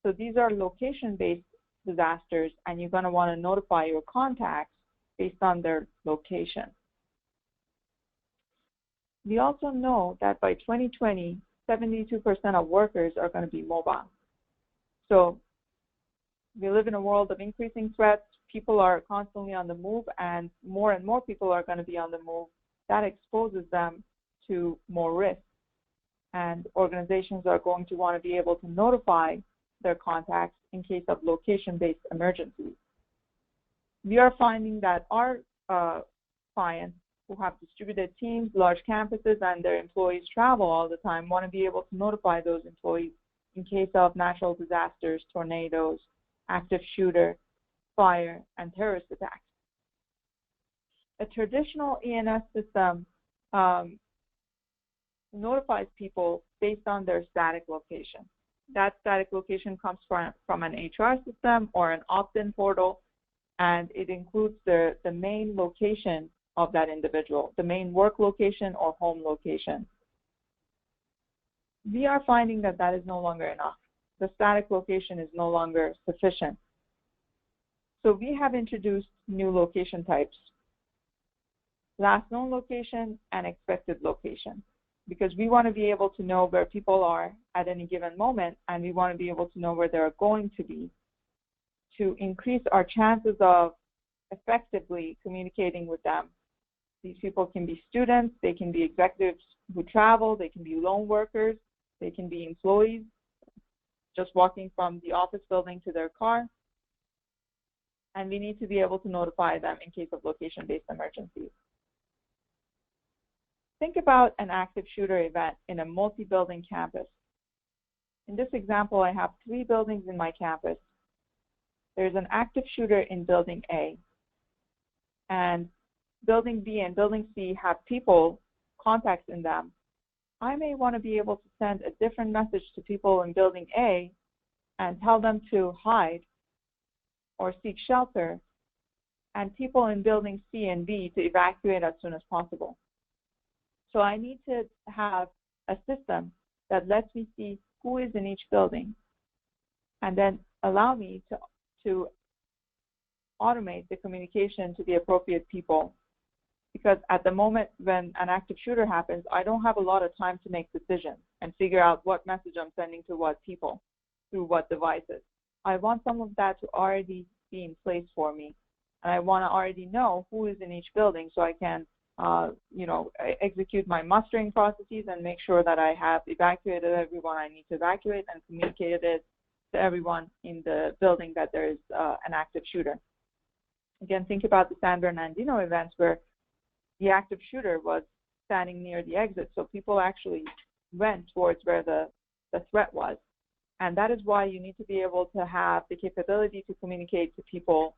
So these are location-based disasters, and you're going to want to notify your contacts based on their location. We also know that by 2020, 72% of workers are going to be mobile. So we live in a world of increasing threats. People are constantly on the move, and more people are going to be on the move. That exposes them to more risk. And organizations are going to want to be able to notify their contacts in case of location-based emergencies. We are finding that our clients who have distributed teams, large campuses, and their employees travel all the time want to be able to notify those employees in case of natural disasters, tornadoes, active shooter, fire, and terrorist attacks. A traditional E&S system notifies people based on their static location. That static location comes from an HR system or an opt-in portal, and it includes the main location of that individual, the main work location or home location. We are finding that that is no longer enough. The static location is no longer sufficient. So we have introduced new location types: last known location and expected location, because we want to be able to know where people are at any given moment, and we want to be able to know where they're going to be to increase our chances of effectively communicating with them. These people can be students, they can be executives who travel, they can be lone workers, they can be employees just walking from the office building to their car. And we need to be able to notify them in case of location-based emergencies. Think about an active shooter event in a multi-building campus. In this example, I have 3 buildings in my campus. There's an active shooter in building A, and building B and building C have people, contacts in them. I may want to be able to send a different message to people in building A and tell them to hide or seek shelter, and people in building C and B to evacuate as soon as possible. So I need to have a system that lets me see who is in each building, and then allow me to automate the communication to the appropriate people. Because at the moment when an active shooter happens, I don't have a lot of time to make decisions and figure out what message I'm sending to what people, through what devices. I want some of that to already be in place for me. And I want to already know who is in each building so I can execute my mustering processes and make sure that I have evacuated everyone I need to evacuate and communicated it to everyone in the building that there is an active shooter. Again, think about the San Bernardino events where the active shooter was standing near the exit, so people actually went towards where the threat was. And that is why you need to be able to have the capability to communicate to people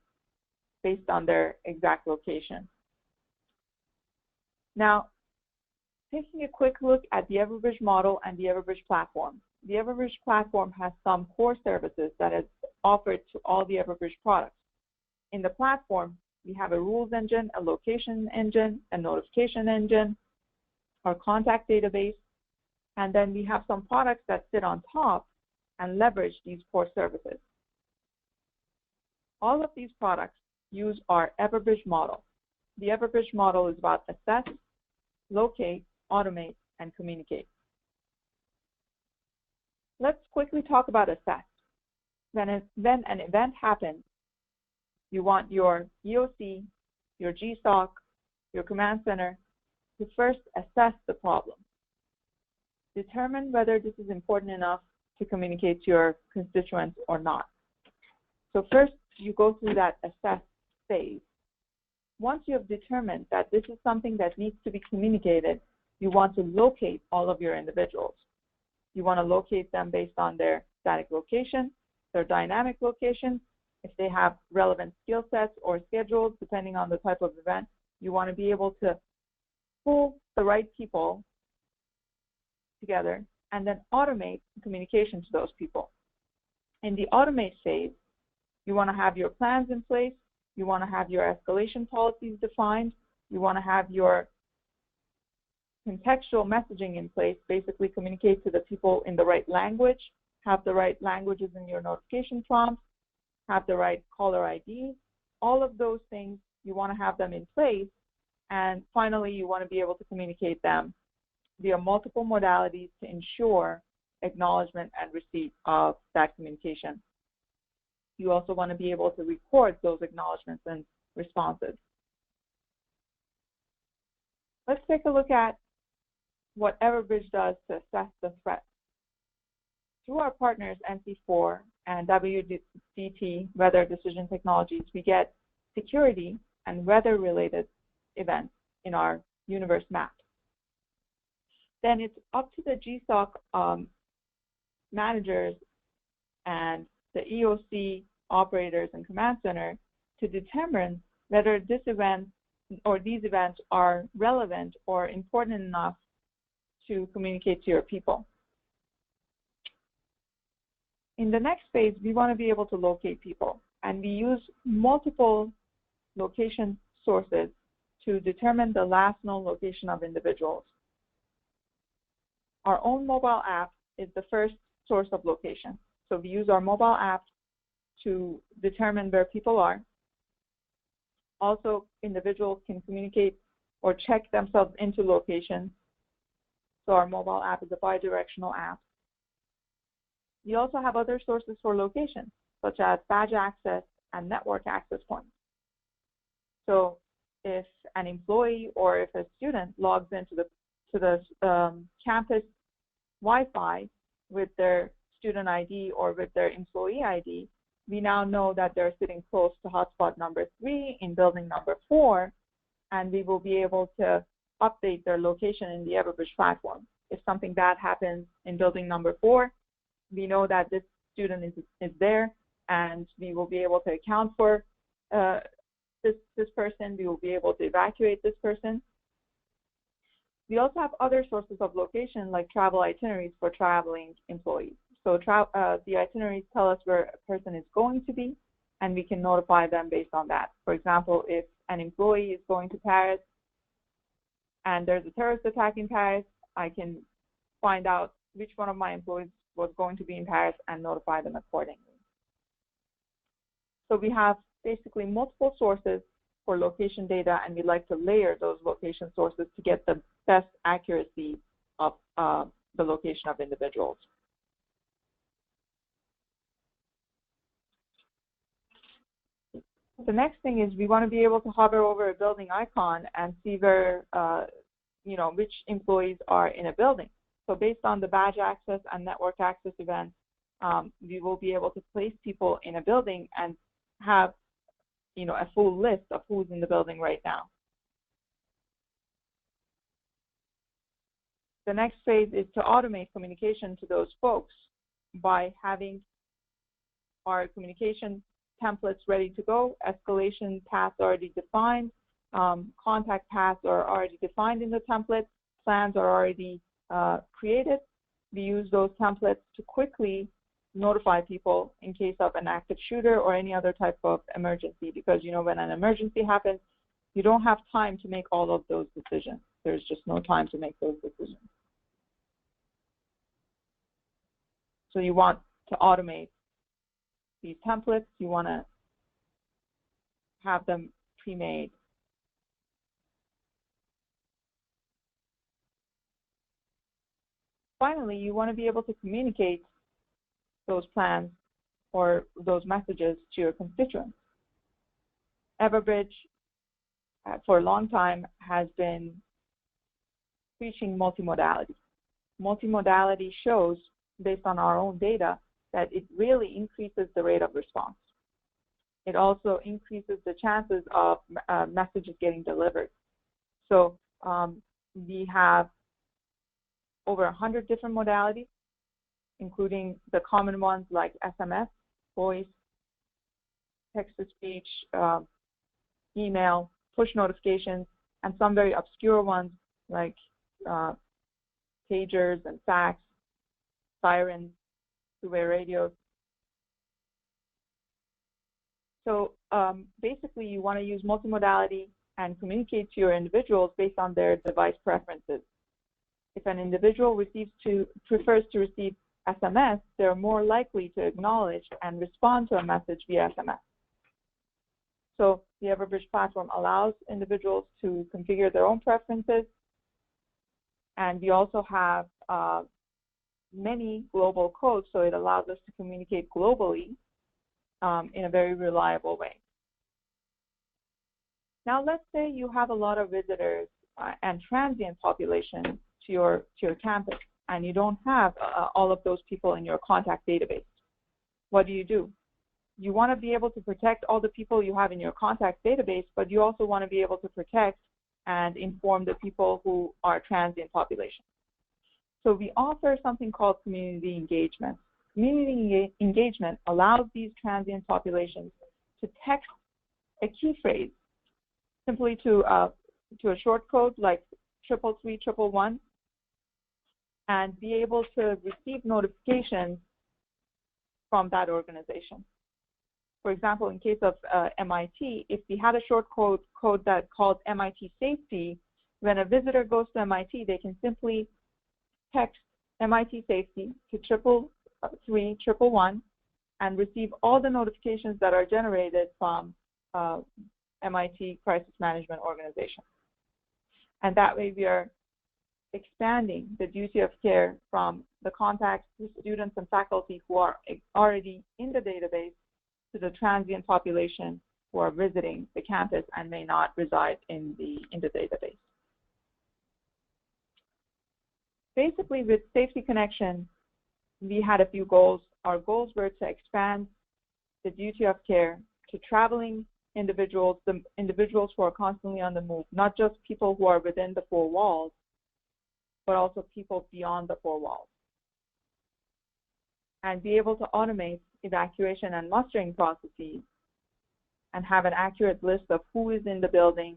based on their exact location. Now, taking a quick look at the Everbridge model and the Everbridge platform. The Everbridge platform has some core services that is offered to all the Everbridge products. In the platform, we have a rules engine, a location engine, a notification engine, our contact database, and then we have some products that sit on top and leverage these core services. All of these products use our Everbridge model. The Everbridge model is about assess, locate, automate, and communicate. Let's quickly talk about assess. When an event happens, you want your EOC, your GSOC, your command center to first assess the problem. Determine whether this is important enough to communicate to your constituents or not. So first, you go through that assess phase. Once you have determined that this is something that needs to be communicated, you want to locate all of your individuals. You want to locate them based on their static location. they're dynamic locations, if they have relevant skill sets or schedules, depending on the type of event, you want to be able to pull the right people together and then automate communication to those people. In the automate phase, you want to have your plans in place, you want to have your escalation policies defined, you want to have your contextual messaging in place, basically communicate to the people in the right language, have the right languages in your notification prompts, have the right caller ID. All of those things, you want to have them in place. And finally, you want to be able to communicate them via multiple modalities to ensure acknowledgement and receipt of that communication. You also want to be able to record those acknowledgements and responses. Let's take a look at what Everbridge does to assess the threat. Through our partners, NC4 and WDT, Weather Decision Technologies, we get security and weather-related events in our universe map. Then it's up to the GSOC managers and the EOC operators and command center to determine whether this event or these events are relevant or important enough to communicate to your people. In the next phase, we want to be able to locate people, and we use multiple location sources to determine the last known location of individuals. Our own mobile app is the first source of location. So we use our mobile app to determine where people are. Also, individuals can communicate or check themselves into locations. So our mobile app is a bi-directional app. We also have other sources for location, such as badge access and network access points. So if an employee or if a student logs into the campus Wi-Fi with their student ID or with their employee ID, we now know that they're sitting close to hotspot number 3 in building number 4, and we will be able to update their location in the Everbridge platform. If something bad happens in building number 4, we know that this student is there, and we will be able to account for this person. We will be able to evacuate this person. We also have other sources of location, like travel itineraries for traveling employees. So the itineraries tell us where a person is going to be, and we can notify them based on that. For example, if an employee is going to Paris and there's a terrorist attack in Paris, I can find out which one of my employees was going to be in Paris and notify them accordingly. So we have basically multiple sources for location data, and we like to layer those location sources to get the best accuracy of the location of individuals. The next thing is we want to be able to hover over a building icon and see where, which employees are in a building. So based on the badge access and network access events, we will be able to place people in a building and have, a full list of who's in the building right now. The next phase is to automate communication to those folks by having our communication templates ready to go, escalation paths already defined, contact paths are already defined in the template, plans are already created. We use those templates to quickly notify people in case of an active shooter or any other type of emergency, because when an emergency happens, you don't have time to make all of those decisions. There's just no time to make those decisions. So you want to automate these templates. You want to have them pre-made. Finally, you want to be able to communicate those plans or those messages to your constituents. Everbridge, for a long time, has been preaching multimodality. Multimodality shows, based on our own data, that it really increases the rate of response. It also increases the chances of messages getting delivered. So we have over 100 different modalities, including the common ones like SMS, voice, text-to-speech, email, push notifications, and some very obscure ones like pagers and fax, sirens, two-way radios. So basically, you want to use multimodality and communicate to your individuals based on their device preferences. If an individual prefers to receive SMS, they're more likely to acknowledge and respond to a message via SMS. So the Everbridge platform allows individuals to configure their own preferences, and we also have many global codes, so it allows us to communicate globally in a very reliable way. Now, let's say you have a lot of visitors and transient population to your campus, and you don't have all of those people in your contact database. What do? You want to be able to protect all the people you have in your contact database, but you also want to be able to protect and inform the people who are transient population. So we offer something called community engagement. Community engagement allows these transient populations to text a key phrase simply to a short code like 33311 and be able to receive notifications from that organization. For example, in case of MIT, if we had a short code that called MIT Safety, when a visitor goes to MIT, they can simply text MIT Safety to 33311 and receive all the notifications that are generated from MIT Crisis Management Organization. And that way we are expanding the duty of care from the contacts to students and faculty who are already in the database to the transient population who are visiting the campus and may not reside in the database. Basically, with Safety Connection, we had a few goals. Our goals were to expand the duty of care to traveling individuals, the individuals who are constantly on the move, not just people who are within the four walls, but also people beyond the four walls. And be able to automate evacuation and mustering processes and have an accurate list of who is in the building,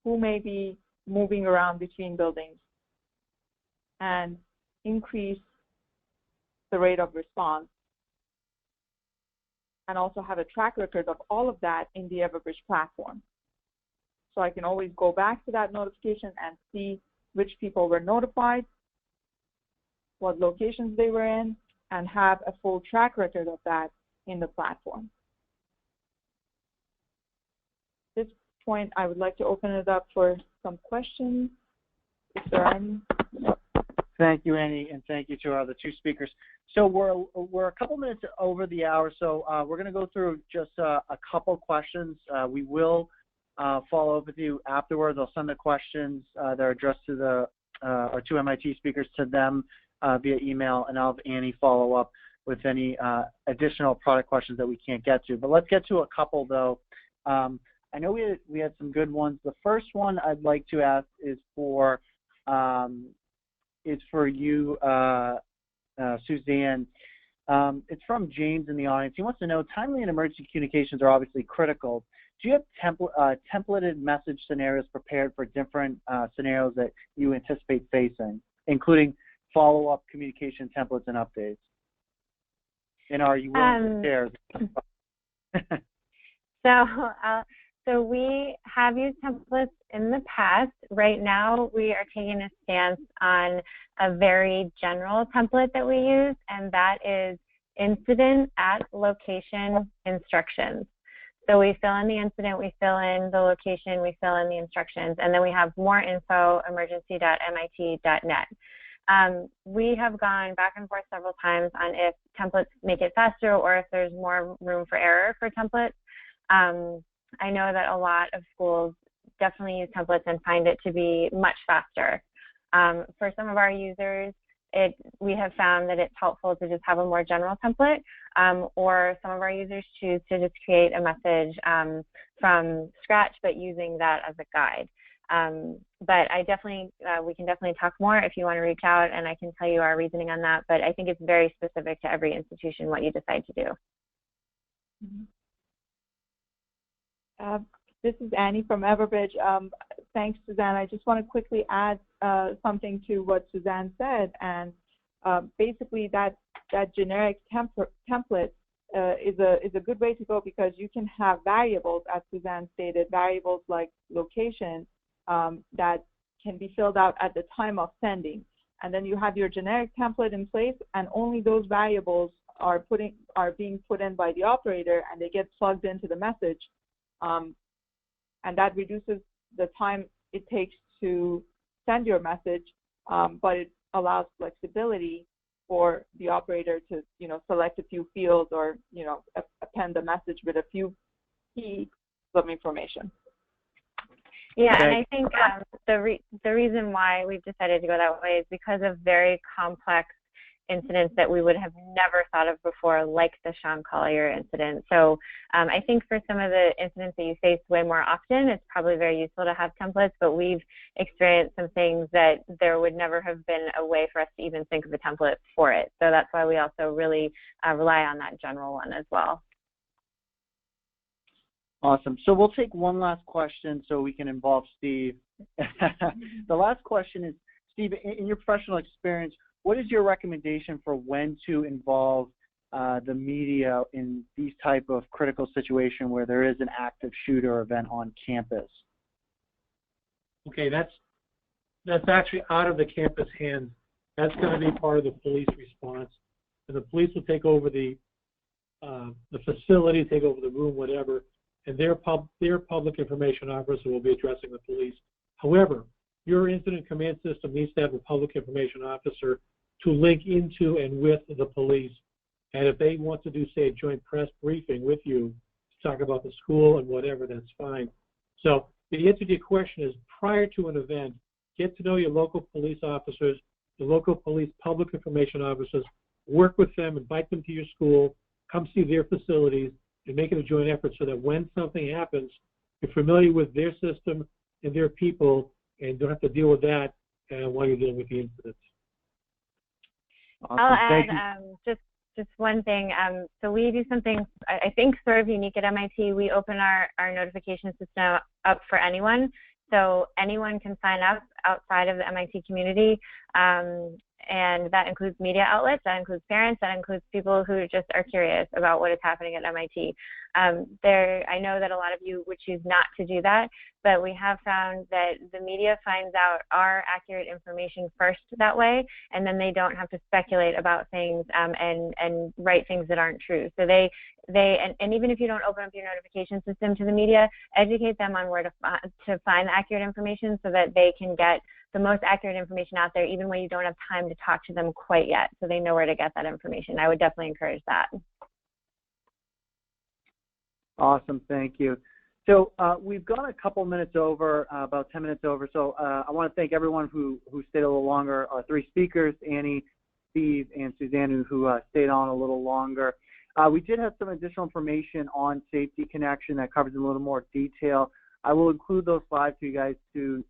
who may be moving around between buildings, and increase the rate of response, and also have a track record of all of that in the Everbridge platform. So I can always go back to that notification and see which people were notified, what locations they were in, and have a full track record of that in the platform. At this point, I would like to open it up for some questions, if there are any. Thank you, Annie, and thank you to the two speakers. So we're a couple minutes over the hour, so we're going to go through just a couple questions. We will follow up with you afterwards. I'll send the questions that are addressed to our two MIT speakers to them via email, and I'll have Annie follow up with any additional product questions that we can't get to. But let's get to a couple, though. I know we had some good ones. The first one I'd like to ask is for you, Suzanne. It's from James in the audience. He wants to know, timely and emergency communications are obviously critical. Do you have templated message scenarios prepared for different scenarios that you anticipate facing, including follow-up communication templates and updates? And are you willing to share? So we have used templates in the past. Right now, we are taking a stance on a very general template that we use, and that is incident at location instructions. So we fill in the incident, we fill in the location, we fill in the instructions, and then we have more info, emergency.mit.net. We have gone back and forth several times on if templates make it faster or if there's more room for error for templates. I know that a lot of schools definitely use templates and find it to be much faster. For some of our users, we have found that it's helpful to just have a more general template, or some of our users choose to just create a message from scratch, but using that as a guide. But I definitely, we can definitely talk more if you want to reach out, and I can tell you our reasoning on that. But I think it's very specific to every institution what you decide to do. This is Annie from Everbridge. Thanks, Suzanne. I just want to quickly add something to what Suzanne said, and basically that generic template is a good way to go, because you can have variables, as Suzanne stated, variables like location that can be filled out at the time of sending, and then you have your generic template in place, and only those variables are being put in by the operator, and they get plugged into the message, and that reduces the time it takes to send your message, but it allows flexibility for the operator to, select a few fields or, append the message with a few key of information. Yeah, and I think the reason why we've decided to go that way is because of very complex incidents that we would have never thought of before, like the Sean Collier incident. So I think for some of the incidents that you face way more often, it's probably very useful to have templates, but we've experienced some things that there would never have been a way for us to even think of a template for it. So that's why we also really rely on that general one as well. Awesome. So we'll take one last question so we can involve Steve. The last question is, Steve, in your professional experience, what is your recommendation for when to involve the media in these type of critical situation where there is an active shooter event on campus? Okay, that's actually out of the campus hands. That's going to be part of the police response, and the police will take over the facility, take over the room, whatever, and their public information officer will be addressing the police. However, your incident command system needs to have a public information officer to link into and with the police. And if they want to do, say, a joint press briefing with you to talk about the school and whatever, that's fine. So the answer to your question is, prior to an event, get to know your local police officers, the local police public information officers, work with them, invite them to your school, come see their facilities, and make it a joint effort so that when something happens, you're familiar with their system and their people, and don't have to deal with that while you're dealing with the incidents. Awesome. I'll add just one thing. So we do something I think sort of unique at MIT. We open our notification system up for anyone. So anyone can sign up outside of the MIT community. And that includes media outlets, that includes parents, that includes people who just are curious about what is happening at MIT. I know that a lot of you would choose not to do that, but we have found that the media finds out our accurate information first that way, and then they don't have to speculate about things and write things that aren't true. So and even if you don't open up your notification system to the media, educate them on where to find the accurate information so that they can get the most accurate information out there, even when you don't have time to talk to them quite yet, so they know where to get that information. I would definitely encourage that. Awesome, thank you. So we've gone a couple minutes over, about 10 minutes over, so I want to thank everyone who stayed a little longer, our three speakers, Annie, Steve, and Suzanne, who stayed on a little longer. We did have some additional information on Safety Connection that covers in a little more detail. I will include those slides for you guys to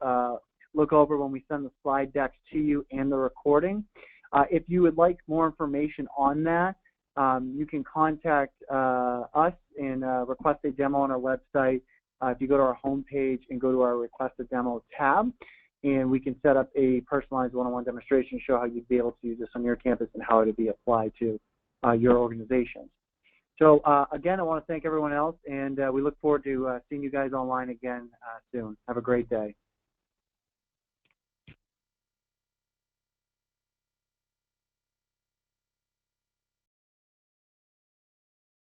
look over when we send the slide decks to you and the recording. If you would like more information on that, you can contact us and request a demo on our website. If you go to our homepage and go to our Request a Demo tab, and we can set up a personalized one-on-one demonstration to show how you'd be able to use this on your campus and how it would be applied to your organizations. So again, I want to thank everyone else, and we look forward to seeing you guys online again soon. Have a great day.